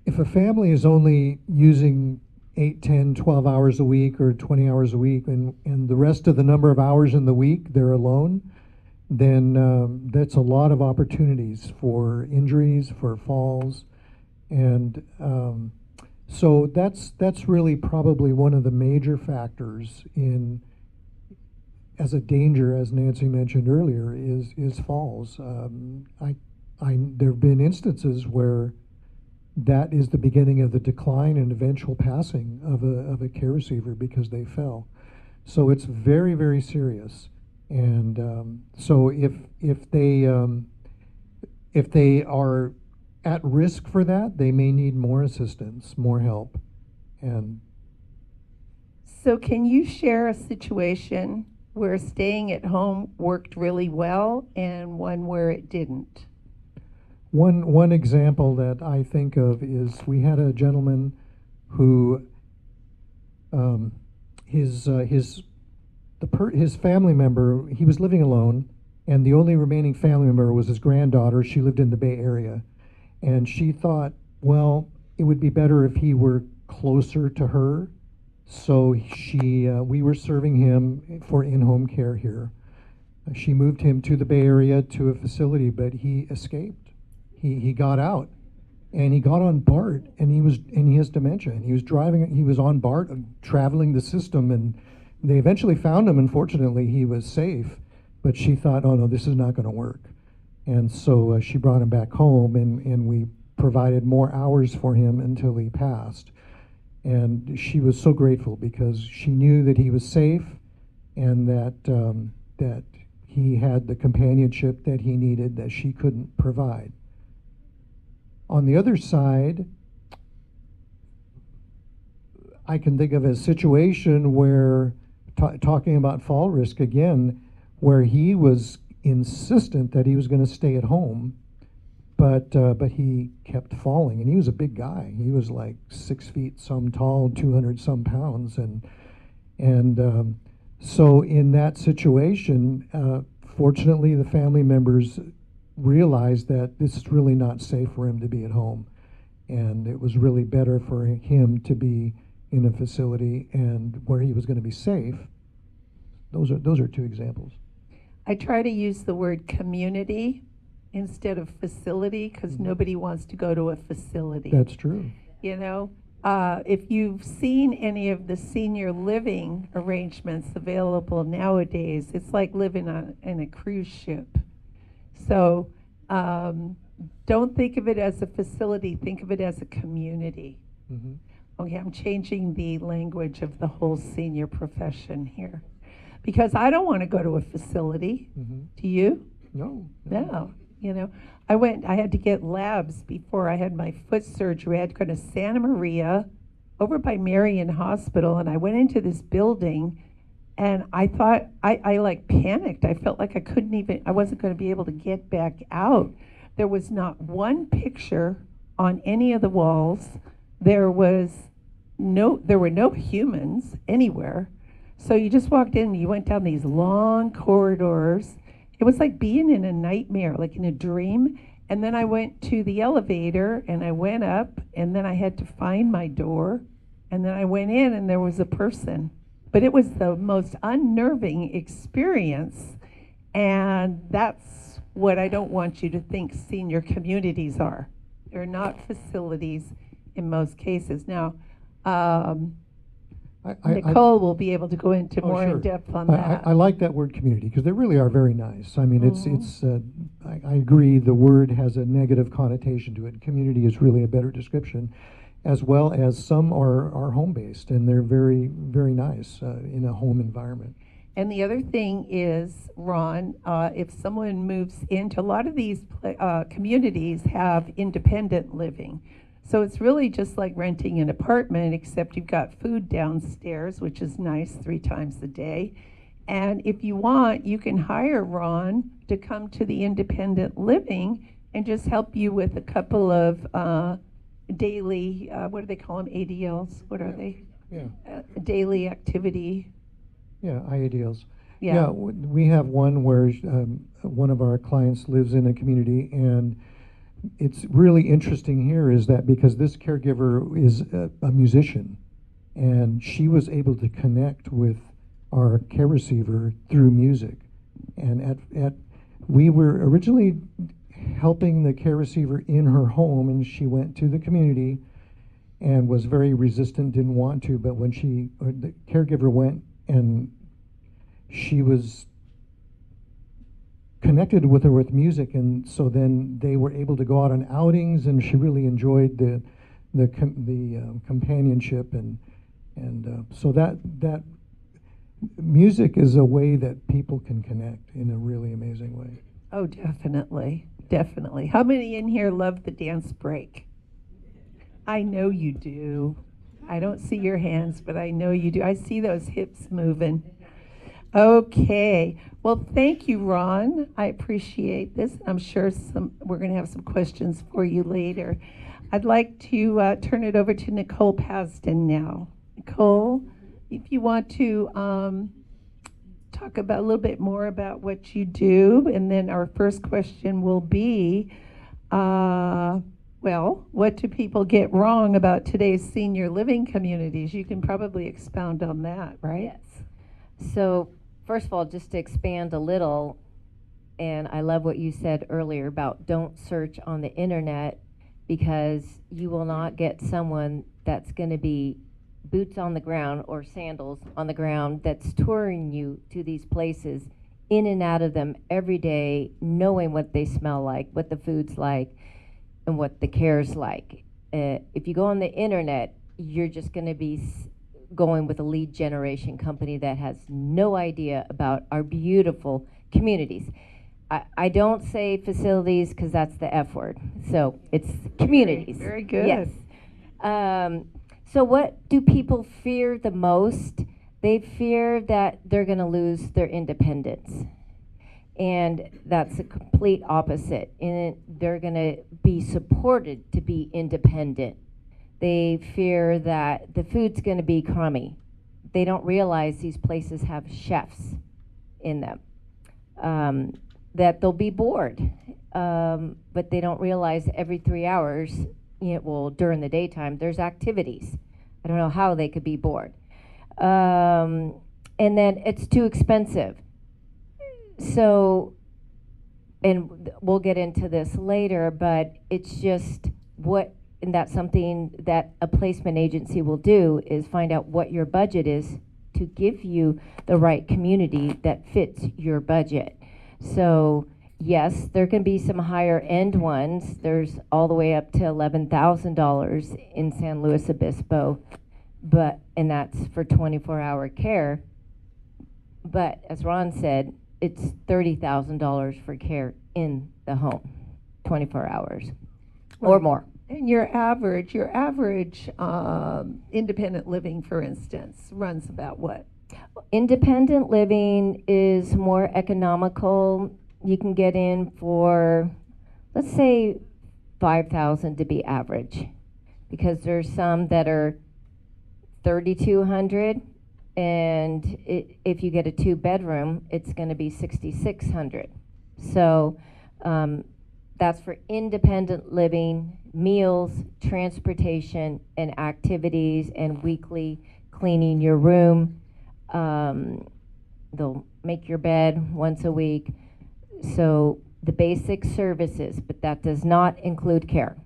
if a family is only using 8, 10, 12 hours a week or 20 hours a week, and the rest of the number of hours in the week they're alone, then that's a lot of opportunities for injuries, for falls. And so that's really probably one of the major factors in, as a danger, as Nancy mentioned earlier, is falls. There have been instances where that is the beginning of the decline and eventual passing of a care receiver because they fell. So it's very, very serious. And so if they are at risk for that, they may need more assistance, more help. And so can you share a situation where staying at home worked really well and one where it didn't? One example that I think of is we had a gentleman who his family member, he was living alone, and the only remaining family member was his granddaughter. She lived in the Bay Area, and she thought, well, it would be better if he were closer to her. So we were serving him for in-home care here. She moved him to the Bay Area to a facility, but he escaped. He got out, and he got on BART, and he has dementia, and he was on BART, traveling the system, and they eventually found him. Unfortunately, he was safe, but she thought, oh no, this is not going to work. And so she brought him back home, and we provided more hours for him until he passed. And she was so grateful because she knew that he was safe and that he had the companionship that he needed that she couldn't provide. On the other side, I can think of a situation where, talking about fall risk again, where he was insistent that he was going to stay at home, but he kept falling, and he was a big guy. He was like 6 feet some tall, 200 some pounds, and so in that situation, fortunately, the family members realized that this is really not safe for him to be at home, and it was really better for him to be in a facility and where he was going to be safe. Those are 2 examples. I try to use the word community instead of facility because nobody wants to go to a facility. That's true. if you've seen any of the senior living arrangements available nowadays, it's like living in a cruise ship. So don't think of it as a facility, think of it as a community. Mm-hmm. Okay, I'm changing the language of the whole senior profession here. Because I don't want to go to a facility. Mm-hmm. Do you? No. No. You know, I had to get labs before I had my foot surgery. I had to go to Santa Maria over by Marion Hospital, and I went into this building, and I thought, I like panicked. I felt like I wasn't going to be able to get back out. There was not one picture on any of the walls. There were no humans anywhere. So you just walked in, you went down these long corridors. It was like being in a nightmare, like in a dream. And then I went to the elevator and I went up, and then I had to find my door. And then I went in and there was a person. But it was the most unnerving experience. And that's what I don't want you to think senior communities are. They're not facilities in most cases. Now, Nicole will be able to go into more sure. in depth on that. I like that word community because they really are very nice. I mean, I agree the word has a negative connotation to it. Community is really a better description, as well as some are home-based and they're very, very nice in a home environment. And the other thing is, Ron, if someone moves into, a lot of these communities have independent living. So it's really just like renting an apartment, except you've got food downstairs, which is nice 3 times a day. And if you want, you can hire Ron to come to the independent living and just help you with a couple of daily, what do they call them, ADLs? What are they? Yeah. Daily activity. Yeah, IADLs. Yeah. We have one where one of our clients lives in a community, and it's really interesting here is that because this caregiver is a musician, and she was able to connect with our care receiver through music. And we were originally helping the care receiver in her home, and she went to the community and was very resistant, didn't want to, but when the caregiver went and she was connected with her with music, and so then they were able to go out on outings, and she really enjoyed the companionship, and so that music is a way that people can connect in a really amazing way. Oh, definitely, definitely. How many in here love the dance break? I know you do. I don't see your hands, but I know you do. I see those hips moving. Okay. Well, thank you, Ron. I appreciate this. I'm sure we're going to have some questions for you later. I'd like to turn it over to Nicole Pasden now. Nicole, if you want to talk about a little bit more about what you do, and then our first question will be, well, what do people get wrong about today's senior living communities? You can probably expound on that, right? Yes. So, first of all, just to expand a little, and I love what you said earlier about don't search on the internet, because you will not get someone that's going to be boots on the ground or sandals on the ground that's touring you to these places, in and out of them every day, knowing what they smell like, what the food's like, and what the care's like. If you go on the internet, you're just going to be going with a lead generation company that has no idea about our beautiful communities. I don't say facilities because that's the F word. So it's communities. Very good. Yes. So what do people fear the most? They fear that they're going to lose their independence. And that's a complete opposite. And they're going to be supported to be independent. They fear that the food's going to be crummy. They don't realize these places have chefs in them. That they'll be bored. But they don't realize every 3 hours, during the daytime, there's activities. I don't know how they could be bored. And then it's too expensive. So, and we'll get into this later, but it's just what and that's something that a placement agency will do, is find out what your budget is to give you the right community that fits your budget. So yes, there can be some higher end ones. There's all the way up to $11,000 in San Luis Obispo, and that's for 24-hour care. But as Ron said, it's $30,000 for care in the home, 24 hours or Right. more. And your average independent living, for instance, runs about what? Independent living is more economical. You can get in for, let's say, $5,000 to be average, because there's some that are $3,200, and if you get a 2-bedroom, it's going to be $6,600. So that's for independent living, meals, transportation, and activities, and weekly cleaning your room. They'll make your bed once a week. So the basic services, but that does not include care.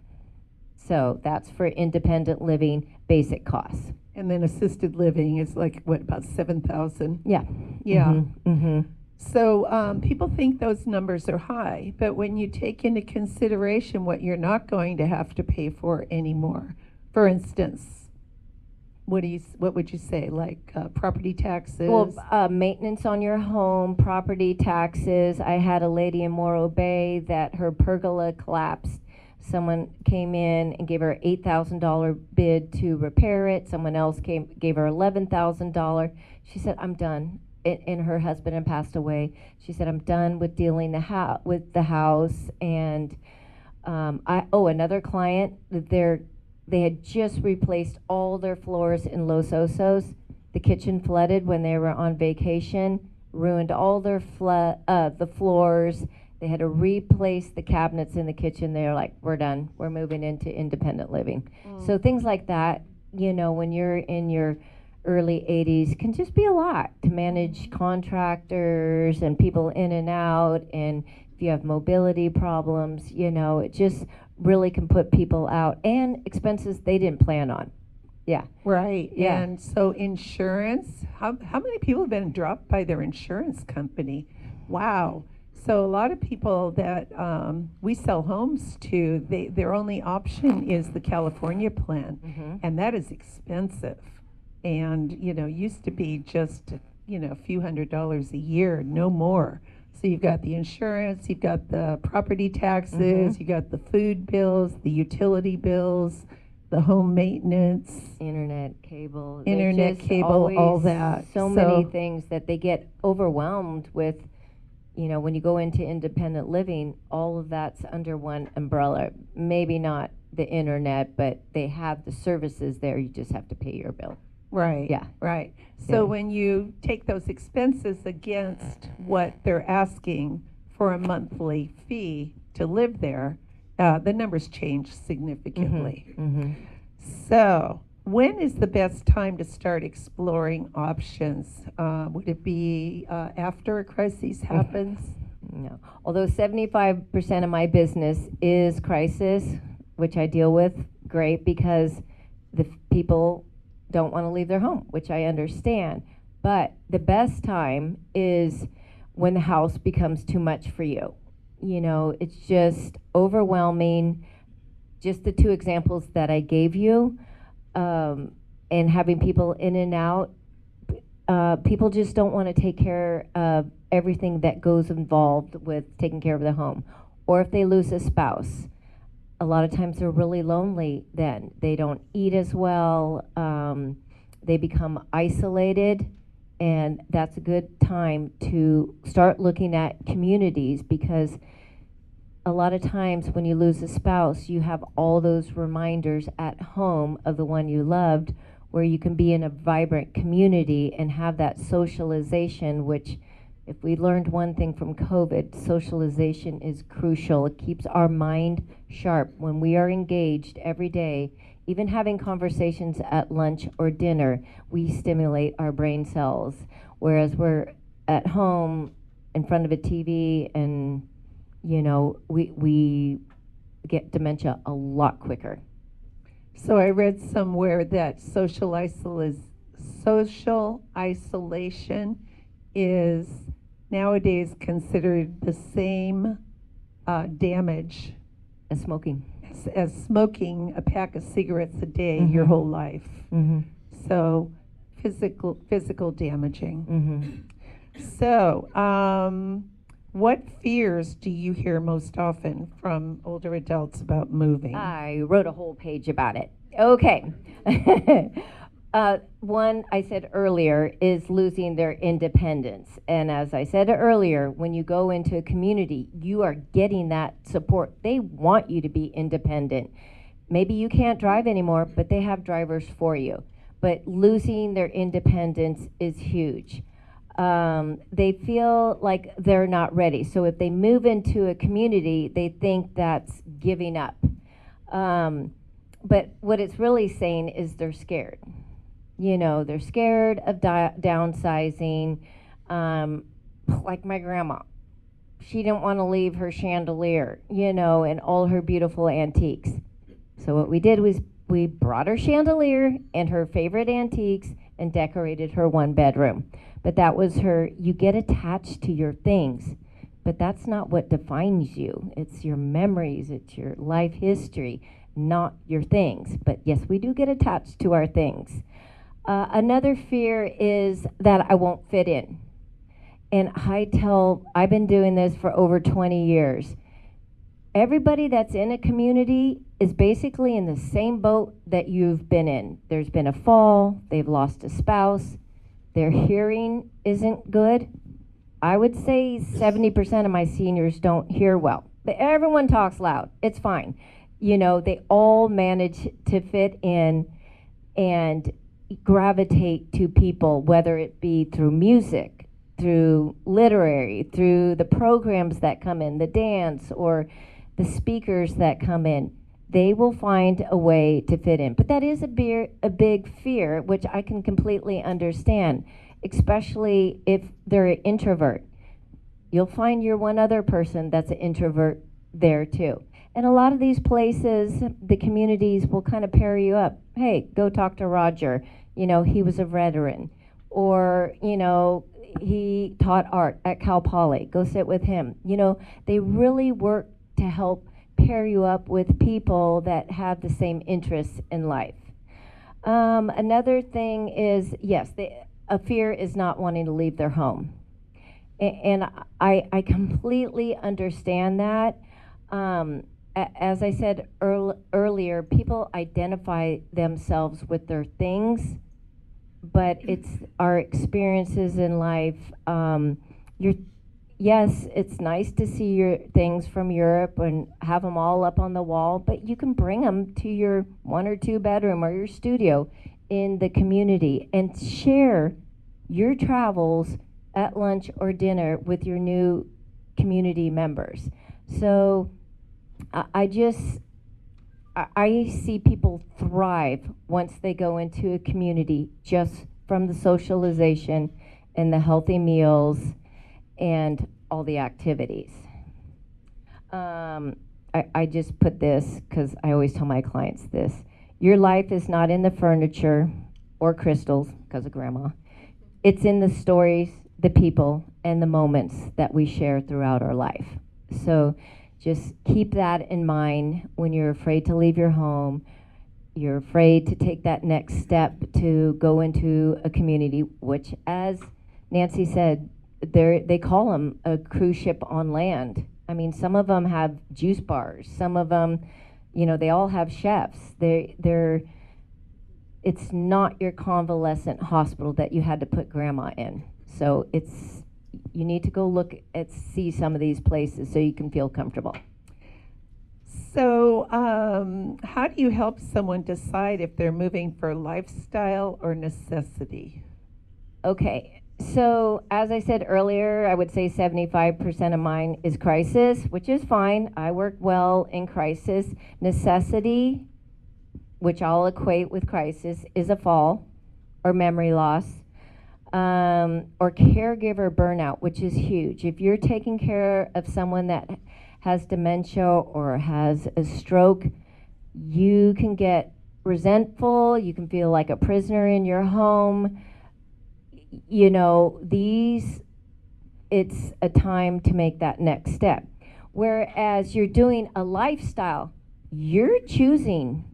So that's for independent living basic costs. And then assisted living is like, what, about 7,000? Yeah. Yeah. Mm-hmm. So people think those numbers are high, but when you take into consideration what you're not going to have to pay for anymore, for instance, what would you say, like property taxes? Well, maintenance on your home, property taxes. I had a lady in Morro Bay that her pergola collapsed. Someone came in and gave her $8,000 bid to repair it. Someone else gave her $11,000. She said, "I'm done." And her husband had passed away. She said, "I'm done with dealing with the house." And another client, they had just replaced all their floors in Los Osos. The kitchen flooded when they were on vacation, ruined all their the floors. They had to replace the cabinets in the kitchen. They were like, "We're done. We're moving into independent living." So things like that, when you're in your early 80s, can just be a lot to manage contractors and people in and out. And if you have mobility problems, it just really can put people out, and expenses they didn't plan on. Yeah. Right. Yeah. And so insurance, how many people have been dropped by their insurance company? Wow. So a lot of people that we sell homes to, their only option is the California plan, and that is expensive. And, used to be just, a few $100s a year, no more. So you've got the insurance, you've got the property taxes, you got the food bills, the utility bills, the home maintenance. Internet, cable. Internet, There's just cable, all always that. So many things that they get overwhelmed with. When you go into independent living, all of that's under one umbrella. Maybe not the internet, but they have the services there. You just have to pay your bill. Right. Yeah. Right. So Yeah. when you take those expenses against what they're asking for a monthly fee to live there, the numbers change significantly. So when is the best time to start exploring options? Would it be after a crisis happens? No. Although 75% of my business is crisis, which I deal with, great, because the people don't want to leave their home, which I understand. But the best time is when the house becomes too much for you. It's just overwhelming. Just the 2 examples that I gave you, and having people in and out, people just don't want to take care of everything that goes involved with taking care of the home. Or if they lose a spouse, a lot of times they're really lonely then. They don't eat as well. They become isolated, and that's a good time to start looking at communities, because a lot of times when you lose a spouse, you have all those reminders at home of the one you loved, where you can be in a vibrant community and have that socialization, which, if we learned one thing from COVID, socialization is crucial. It keeps our mind sharp. When we are engaged every day, even having conversations at lunch or dinner, we stimulate our brain cells. Whereas we're at home in front of a TV, and we get dementia a lot quicker. So I read somewhere that social isolation is nowadays considered the same damage A smoking. as smoking a pack of cigarettes a day your Mhm. whole life. Mm-hmm. So physical damaging. Mm-hmm. So, what fears do you hear most often from older adults about moving? I wrote a whole page about it. Okay. One I said earlier is losing their independence. And as I said earlier, when you go into a community, you are getting that support. They want you to be independent. Maybe you can't drive anymore, but they have drivers for you. But losing their independence is huge. They feel like they're not ready. So if they move into a community, they think that's giving up. But what it's really saying is they're scared. You know, they're scared of downsizing. Like my grandma, she didn't want to leave her chandelier, you know, and all her beautiful antiques. So what we did was we brought her chandelier and her favorite antiques and decorated her one bedroom. But that was her, you get attached to your things, but that's not what defines you. It's your memories, it's your life history, not your things. But yes, we do get attached to our things. Another fear is that I won't fit in. And I've been doing this for over 20 years. Everybody that's in a community is basically in the same boat that you've been in. There's been a fall, they've lost a spouse, their hearing isn't good. I would say 70% of my seniors don't hear well. But everyone talks loud. It's fine. You know, they all manage to fit in and gravitate to people, whether it be through music, through literary, through the programs that come in, the dance, or the speakers that come in. They will find a way to fit in. But that is a big fear, which I can completely understand, especially if they're an introvert. You'll find you're one other person that's an introvert there too. And a lot of these places, the communities will kind of pair you up. Hey, go talk to Roger. You know, he was a veteran. Or, you know, he taught art at Cal Poly. Go sit with him. You know, they really work to help pair you up with people that have the same interests in life. Another thing is, yes, a fear is not wanting to leave their home. And I completely understand that. As I said earlier, people identify themselves with their things, but it's our experiences in life. Yes, it's nice to see your things from Europe and have them all up on the wall, but you can bring them to your 1 or 2 bedroom or your studio in the community and share your travels at lunch or dinner with your new community members. So I see people thrive once they go into a community just from the socialization and the healthy meals and all the activities. I just put this because I always tell my clients this. Your life is not in the furniture or crystals, because of grandma. It's in the stories, the people, and the moments that we share throughout our life. So just keep that in mind when you're afraid to leave your home, you're afraid to take that next step to go into a community, which, as Nancy said, they call them a cruise ship on land. I mean, some of them have juice bars. Some of them, you know, they all have chefs. It's not your convalescent hospital that you had to put grandma in. So you need to go see some of these places so you can feel comfortable. So, how do you help someone decide if they're moving for lifestyle or necessity? Okay. So, as I said earlier, I would say 75% of mine is crisis, which is fine. I work well in crisis. Necessity, which I'll equate with crisis, is a fall or memory loss, or caregiver burnout, which is huge. If you're taking care of someone that has dementia or has a stroke, you can get resentful, you can feel like a prisoner in your home. You know, it's a time to make that next step. Whereas you're doing a lifestyle, you're choosing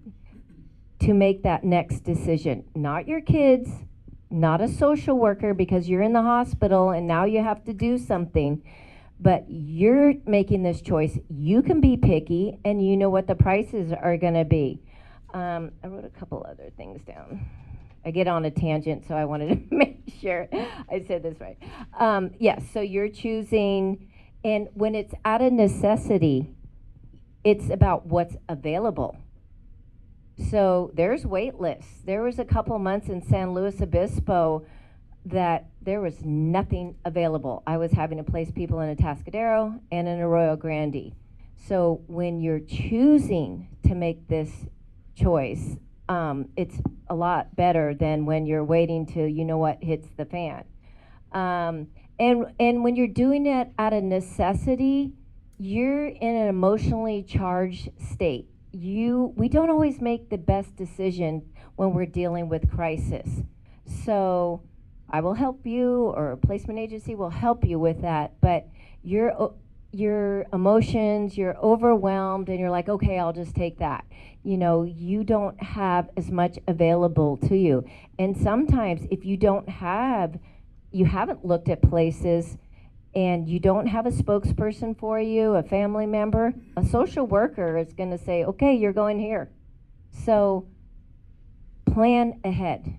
to make that next decision, not your kids, not a social worker because you're in the hospital and now you have to do something, but you're making this choice. You can be picky and you know what the prices are going to be. I wrote a couple other things down. I get on a tangent, so I wanted to make sure I said this right. Yes, so you're choosing, and when it's out of necessity, it's about what's available. So there's wait lists. There was a couple months in San Luis Obispo that there was nothing available. I was having to place people in a Atascadero and in Arroyo Grande. So when you're choosing to make this choice, it's a lot better than when you're waiting till you know what hits the fan. And when you're doing it out of necessity, you're in an emotionally charged state. We don't always make the best decision when we're dealing with crisis. So I will help you, or a placement agency will help you with that, but your emotions, you're overwhelmed, and you're like, okay, I'll just take that. You know, you don't have as much available to you. And sometimes if you haven't looked at places and you don't have a spokesperson for you, a family member, a social worker is going to say, okay, you're going here. So plan ahead.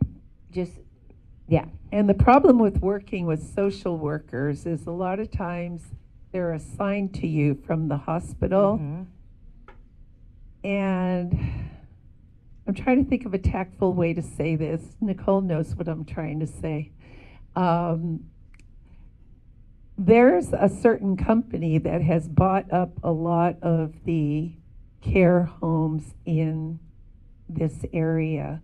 Yeah. And the problem with working with social workers is a lot of times they're assigned to you from the hospital. Mm-hmm. And I'm trying to think of a tactful way to say this. Nicole knows what I'm trying to say. There's a certain company that has bought up a lot of the care homes in this area.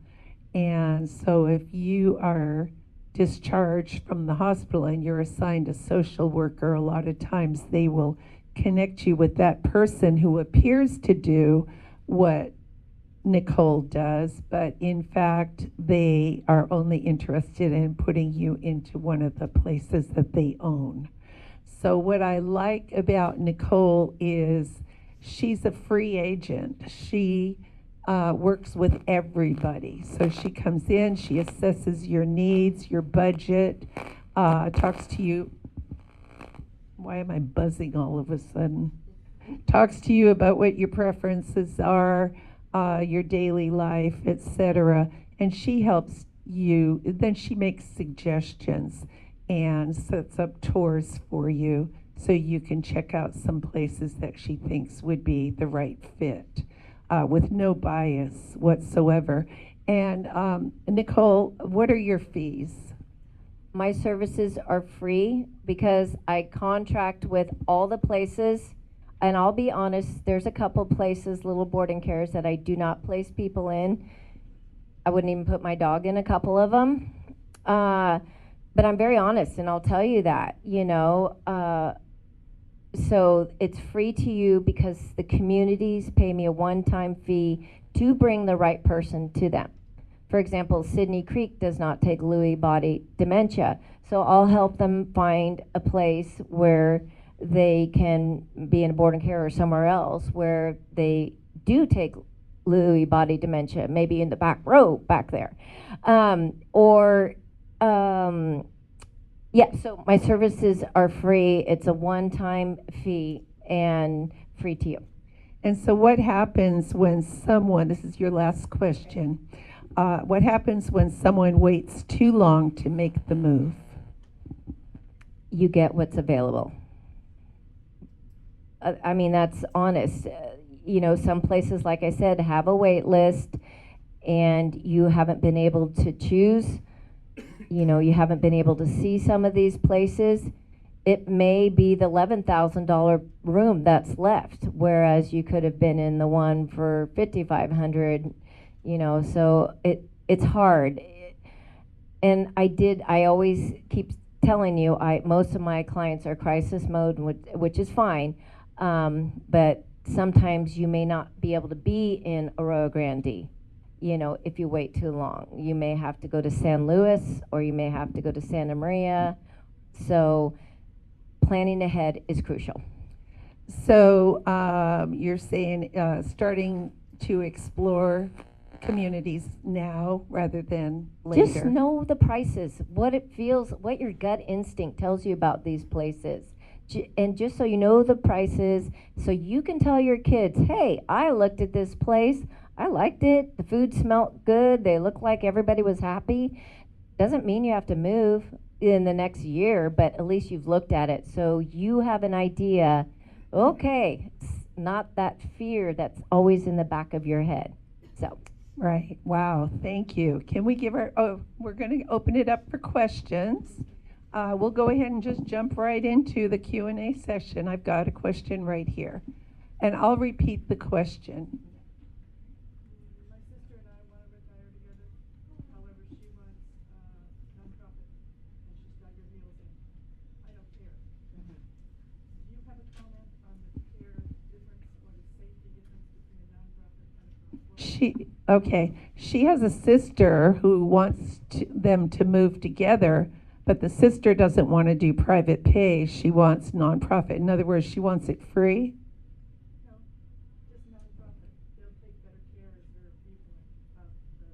And so if you are discharged from the hospital and you're assigned a social worker, a lot of times they will connect you with that person who appears to do what Nicole does, but in fact they are only interested in putting you into one of the places that they own. So what I like about Nicole is she's a free agent. She works with everybody. So she comes in, she assesses your needs, your budget, talks to you. Why am I buzzing all of a sudden? Talks to you about what your preferences are, your daily life, etc. And she helps you. Then she makes suggestions and sets up tours for you so you can check out some places that she thinks would be the right fit. With no bias whatsoever. And Nicole, what are your fees? My services are free because I contract with all the places, and I'll be honest, there's a couple places, little boarding cares, that I do not place people in. I wouldn't even put my dog in a couple of them. But I'm very honest, and I'll tell you that, you know. So it's free to you because the communities pay me a one-time fee to bring the right person to them. For example, Sydney Creek does not take Lewy body dementia, so I'll help them find a place where they can be in a boarding care or somewhere else where they do take Lewy body dementia, maybe in the back row back there. Yeah, so my services are free. It's a one-time fee and free to you. And so what happens when someone, this is your last question, what happens when someone waits too long to make the move? You get what's available. I mean, that's honest. You know, some places, like I said, have a wait list and you haven't been able to choose. You know, you haven't been able to see some of these places. It may be the $11,000 room that's left, whereas you could have been in the one for $5,500. You know, so it's hard. And I always keep telling you, most of my clients are crisis mode, which is fine. But sometimes you may not be able to be in Arroyo Grande. you know, if you wait too long. You may have to go to San Luis, or you may have to go to Santa Maria. So planning ahead is crucial. So you're saying starting to explore communities now rather than later. Just know the prices, what it feels, what your gut instinct tells you about these places. And just so you know the prices, so you can tell your kids, hey, I looked at this place, I liked it, the food smelled good, they looked like everybody was happy. Doesn't mean you have to move in the next year, but at least you've looked at it. So you have an idea, okay, it's not that fear that's always in the back of your head. So. Right. Wow. Thank you. Can we give we're going to open it up for questions. We'll go ahead and just jump right into the Q&A session. I've got a question right here. And I'll repeat the question. My sister and I want to retire together. However, she runs nonprofit and she's got your heels in. I don't care. Do you have a comment on the care difference or the safety difference between a nonprofit and a for-profit? She has a sister who wants them to move together, but the sister doesn't want to do private pay. She wants nonprofit. In other words, she wants it free. No, just nonprofit. They'll take better care of their viewpoint of the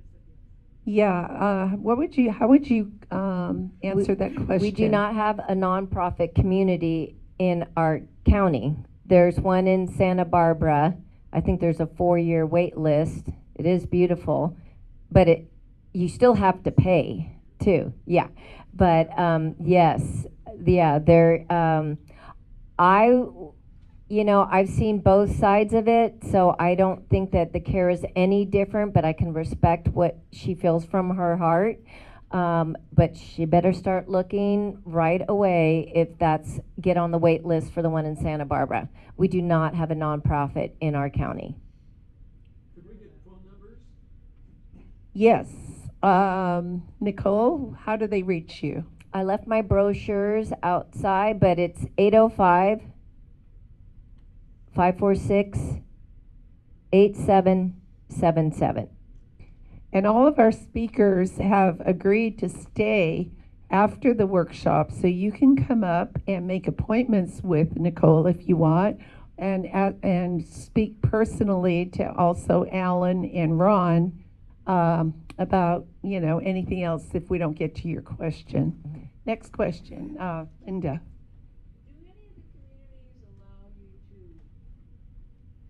recipients. Yeah. How would you answer that question? We do not have a nonprofit community in our county. There's one in Santa Barbara. I think there's a 4-year wait list. It is beautiful, but you still have to pay too. Yeah, but yes, yeah. I've seen both sides of it, so I don't think that the care is any different. But I can respect what she feels from her heart. But she better start looking right away if that's get on the wait list for the one in Santa Barbara. We do not have a nonprofit in our county. Could we get phone numbers? Yes. Nicole, how do they reach you? I left my brochures outside, but it's 805 546 8777. And all of our speakers have agreed to stay after the workshop, so you can come up and make appointments with Nicole if you want, and speak personally to also Alan and Ron about anything else if we don't get to your question. Next question, Linda. Do any of the communities allow you to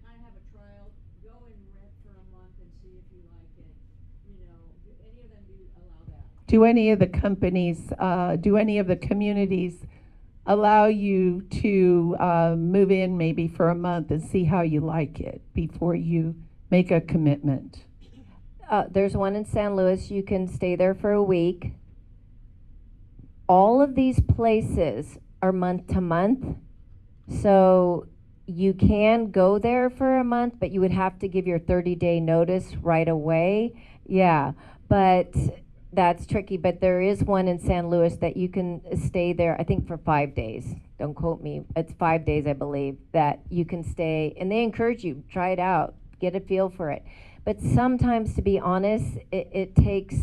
kind of have a trial, go and rent for a month and see if you like it? Do any of them allow that? Do any of the communities allow you to move in maybe for a month and see how you like it before you make a commitment? There's one in San Luis. You can stay there for a week. All of these places are month to month. So you can go there for a month, but you would have to give your 30-day notice right away. Yeah, but that's tricky. But there is one in San Luis that you can stay there, I think, for 5 days. Don't quote me. It's 5 days, I believe, that you can stay. And they encourage you, try it out, get a feel for it. But sometimes, to be honest, it takes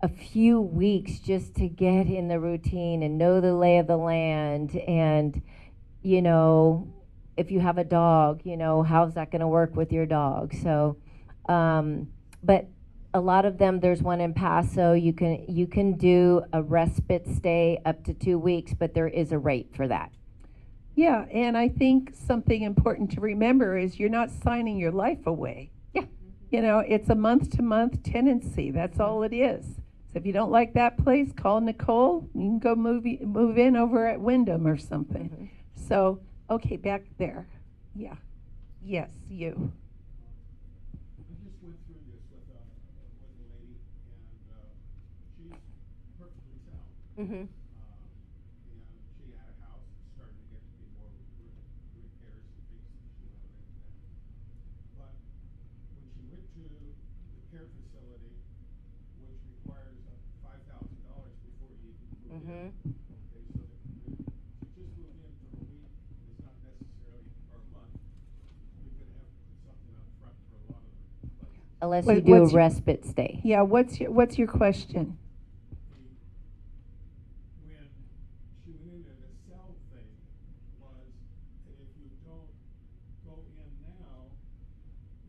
a few weeks just to get in the routine and know the lay of the land. And, if you have a dog, how's that going to work with your dog? So, but a lot of them, there's one in Paso, you can do a respite stay up to 2 weeks, but there is a rate for that. Yeah, and I think something important to remember is you're not signing your life away. Yeah. It's a month-to-month tenancy. That's all it is. So if you don't like that place, call Nicole. You can go move in over at Wyndham or something. Mm-hmm. So, okay, back there. Yeah. Yes, you. I just went through this with a lady, and she's perfectly sound. Mm-hmm. And she had a house that started to get to be more repairs and things that she wanted to do. But when she went to the care facility, which requires $5,000 before you even move in. Okay, so to just move in for a week is not necessarily, or a month, you're going to have to put something up front for a lot of them. unless What- you do a what's your- respite stay. Yeah, what's your question? When she went into the cell thing was that if you don't go in now,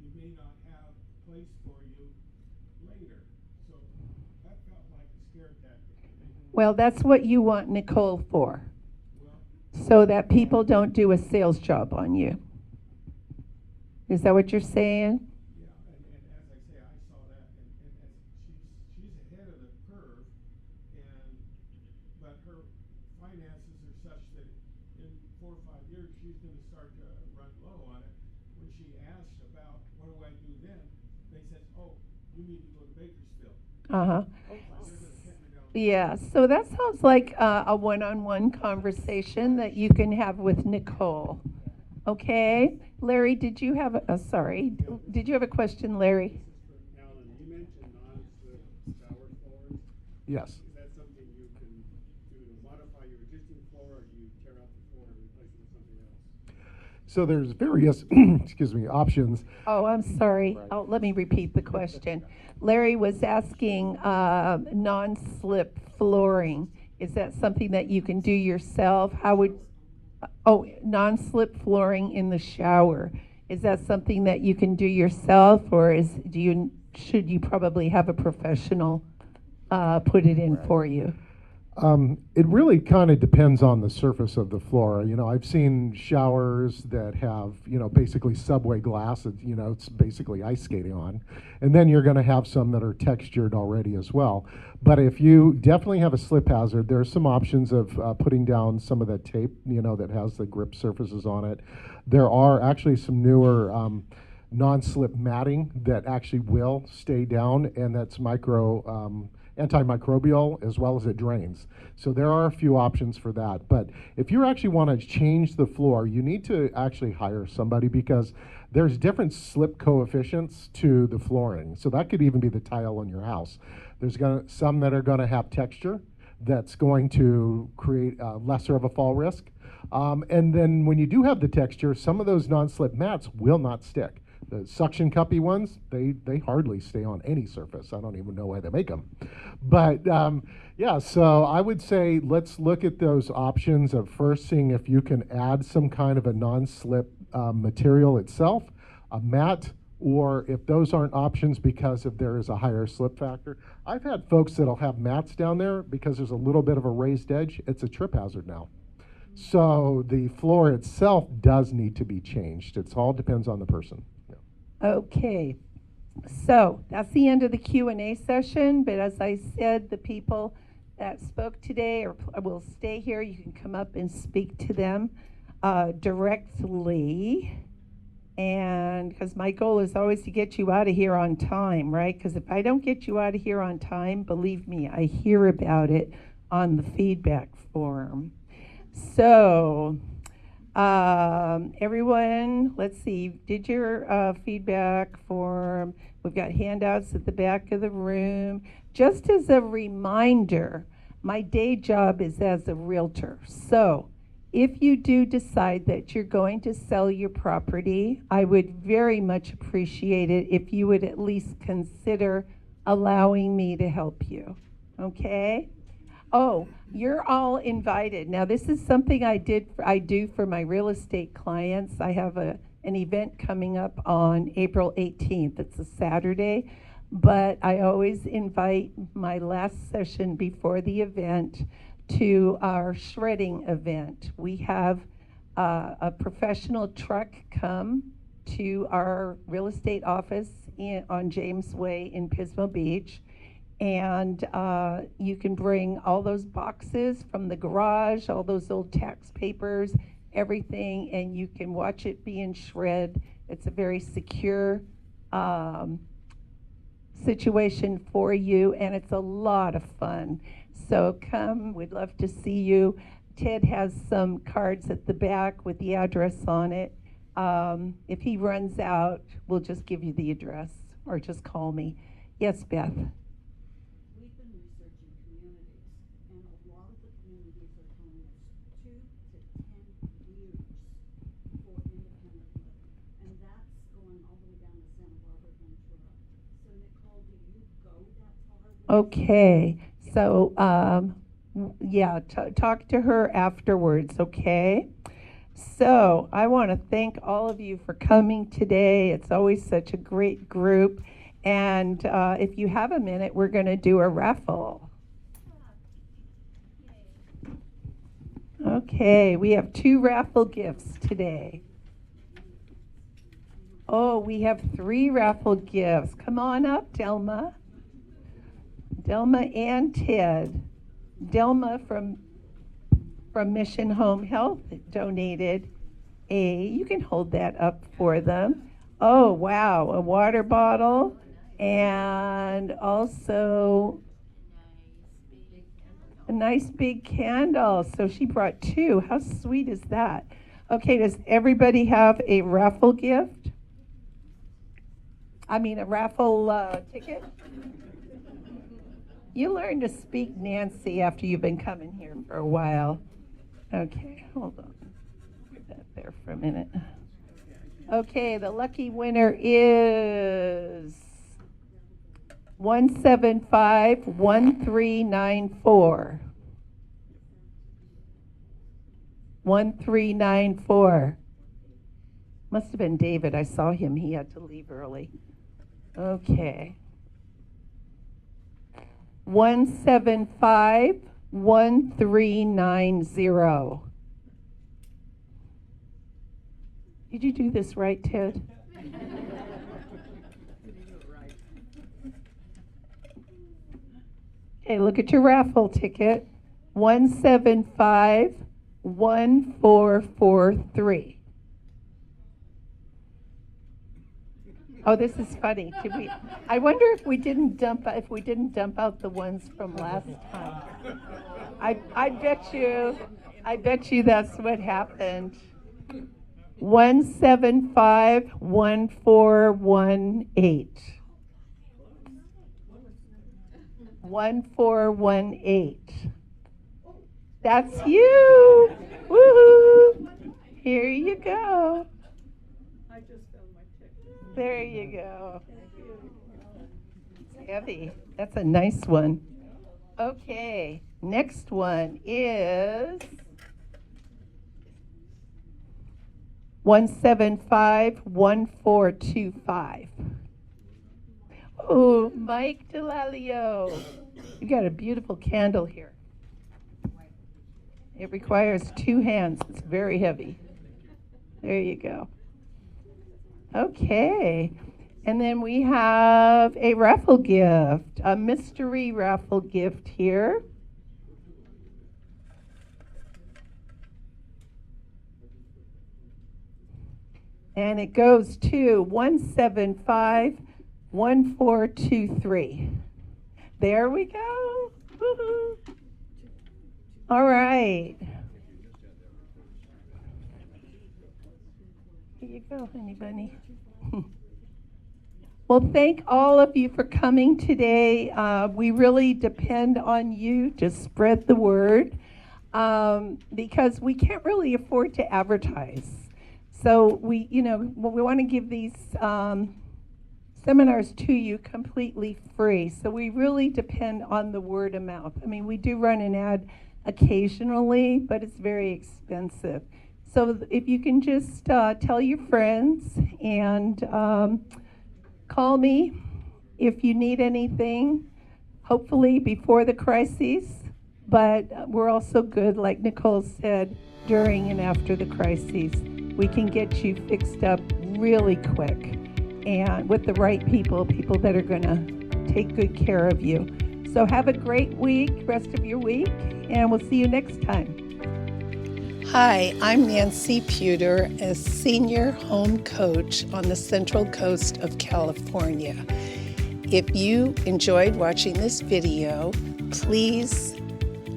you may not have a place for you later. So that felt like a scare tactic to me. Well, that's what you want Nicole for, Well, so that people don't do a sales job on you. Is that what you're saying? yeah, and as I say, I saw that, and as she's ahead of the curve, but her finances are such that in 4 or 5 years, she's gonna start to run low on it. When she asked about, what do I do then? They said, oh, you need to go to Bakersfield. Uh-huh. So they're gonna send her down. Yeah, so that sounds like a one-on-one conversation that you can have with Nicole. Okay? Larry, did you have did you have a question, Larry? This is for Alan. You mentioned non-slip shower floors. Yes. Is that something you can do to modify your existing floor, or do you tear out the floor and replace it with something else? So there's various, excuse me, options. Oh, I'm sorry. Right. Oh, let me repeat the question. Larry was asking non-slip flooring. Is that something that you can do yourself? Non-slip flooring in the shower. Is that something that you can do yourself, or should you probably have a professional put it in for you? It really kind of depends on the surface of the floor. You know, I've seen showers that have, basically subway glass. It's basically ice skating on. And then you're going to have some that are textured already as well. But if you definitely have a slip hazard, there are some options of putting down some of that tape, that has the grip surfaces on it. There are actually some newer non-slip matting that actually will stay down, and that's antimicrobial as well as it drains. So there are a few options for that. But if you actually want to change the floor, you need to actually hire somebody, because there's different slip coefficients to the flooring. So that could even be the tile in your house. There's some that are going to have texture that's going to create lesser of a fall risk. And then when you do have the texture, some of those non-slip mats will not stick. The suction cuppy ones, they hardly stay on any surface. I don't even know why they make them. But yeah, so I would say let's look at those options of first seeing if you can add some kind of a non-slip material itself, a mat, or if those aren't options because if there is a higher slip factor. I've had folks that'll have mats down there because there's a little bit of a raised edge. It's a trip hazard now. So the floor itself does need to be changed. It all depends on the person. Okay, so that's the end of the Q&A session, but as I said, the people that spoke today will stay here. You can come up and speak to them directly, and because my goal is always to get you out of here on time, right? Because if I don't get you out of here on time, believe me, I hear about it on the feedback form. So everyone, let's see, did your feedback form. We've got handouts at the back of the room. Just as a reminder, my day job is as a realtor. So if you do decide that you're going to sell your property, I would very much appreciate it if you would at least consider allowing me to help you, okay? Oh, you're all invited. Now, this is something I do for my real estate clients. I have an event coming up on April 18th. It's a Saturday, but I always invite my last session before the event to our shredding event. We have a professional truck come to our real estate office on James Way in Pismo Beach. And you can bring all those boxes from the garage, all those old tax papers, everything, and you can watch it being shred. It's a very secure situation for you, and it's a lot of fun. So come, we'd love to see you. Ted has some cards at the back with the address on it. If he runs out, we'll just give you the address or just call me. Yes, Beth? We've been researching communities, and a lot of the communities are telling us 2 to 10 years for independent living. And that's going all the way down to Santa Barbara, Ventura, Okay, so, yeah, talk to her afterwards, okay? So, I want to thank all of you for coming today. It's always such a great group. And if you have a minute, we're going to do a raffle. Okay, we have 2 raffle gifts today. Oh, we have 3 raffle gifts. Come on up, Delma. Delma and Ted. Delma from Mission Home Health donated you can hold that up for them. Oh, wow, a water bottle and also a nice big candle. So she brought 2. How sweet is that? Okay, does everybody have a raffle gift? I mean, a raffle ticket? You learn to speak, Nancy, after you've been coming here for a while. Okay, hold on. Put that there for a minute. Okay, the lucky winner is 1751394. 1394. Must have been David. I saw him. He had to leave early. Okay. 1751390. Did you do this right, Ted? Okay, look at your raffle ticket. 1751443. Oh, this is funny. I wonder if we didn't dump out the ones from last time. I bet you that's what happened. 1751418. 1418. That's you. Woohoo! Here you go. I just found my ticket. There you go. It's heavy. That's a nice one. Okay, next one is 1751425. Oh, Mike Delalio. You got a beautiful candle here. It requires 2 hands. It's very heavy. There you go. Okay. And then we have a raffle gift, a mystery raffle gift here. And it goes to 1751423. There we go. Woo-hoo. All right. Here you go, honey bunny. Well, thank all of you for coming today. We really depend on you to spread the word because we can't really afford to advertise. So we want to give these seminars to you completely free. So we really depend on the word of mouth. I mean, we do run an ad occasionally, but it's very expensive. So if you can just tell your friends and call me if you need anything, hopefully before the crises, but we're also good, like Nicole said, during and after the crises. We can get you fixed up really quick and with the right people that are going to take good care of you. So have a great week, rest of your week, and we'll see you next time. Hi, I'm Nancy Puder, a senior home coach on the Central Coast of California. If you enjoyed watching this video, please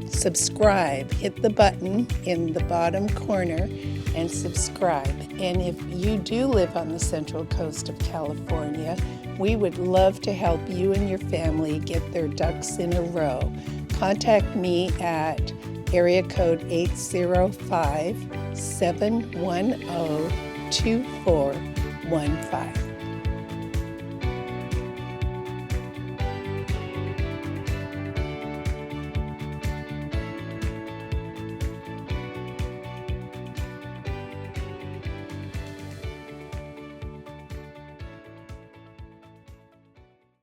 subscribe. Hit the button in the bottom corner and subscribe. And if you do live on the Central Coast of California, we would love to help you and your family get their ducks in a row. Contact me at area code 805-710-2415.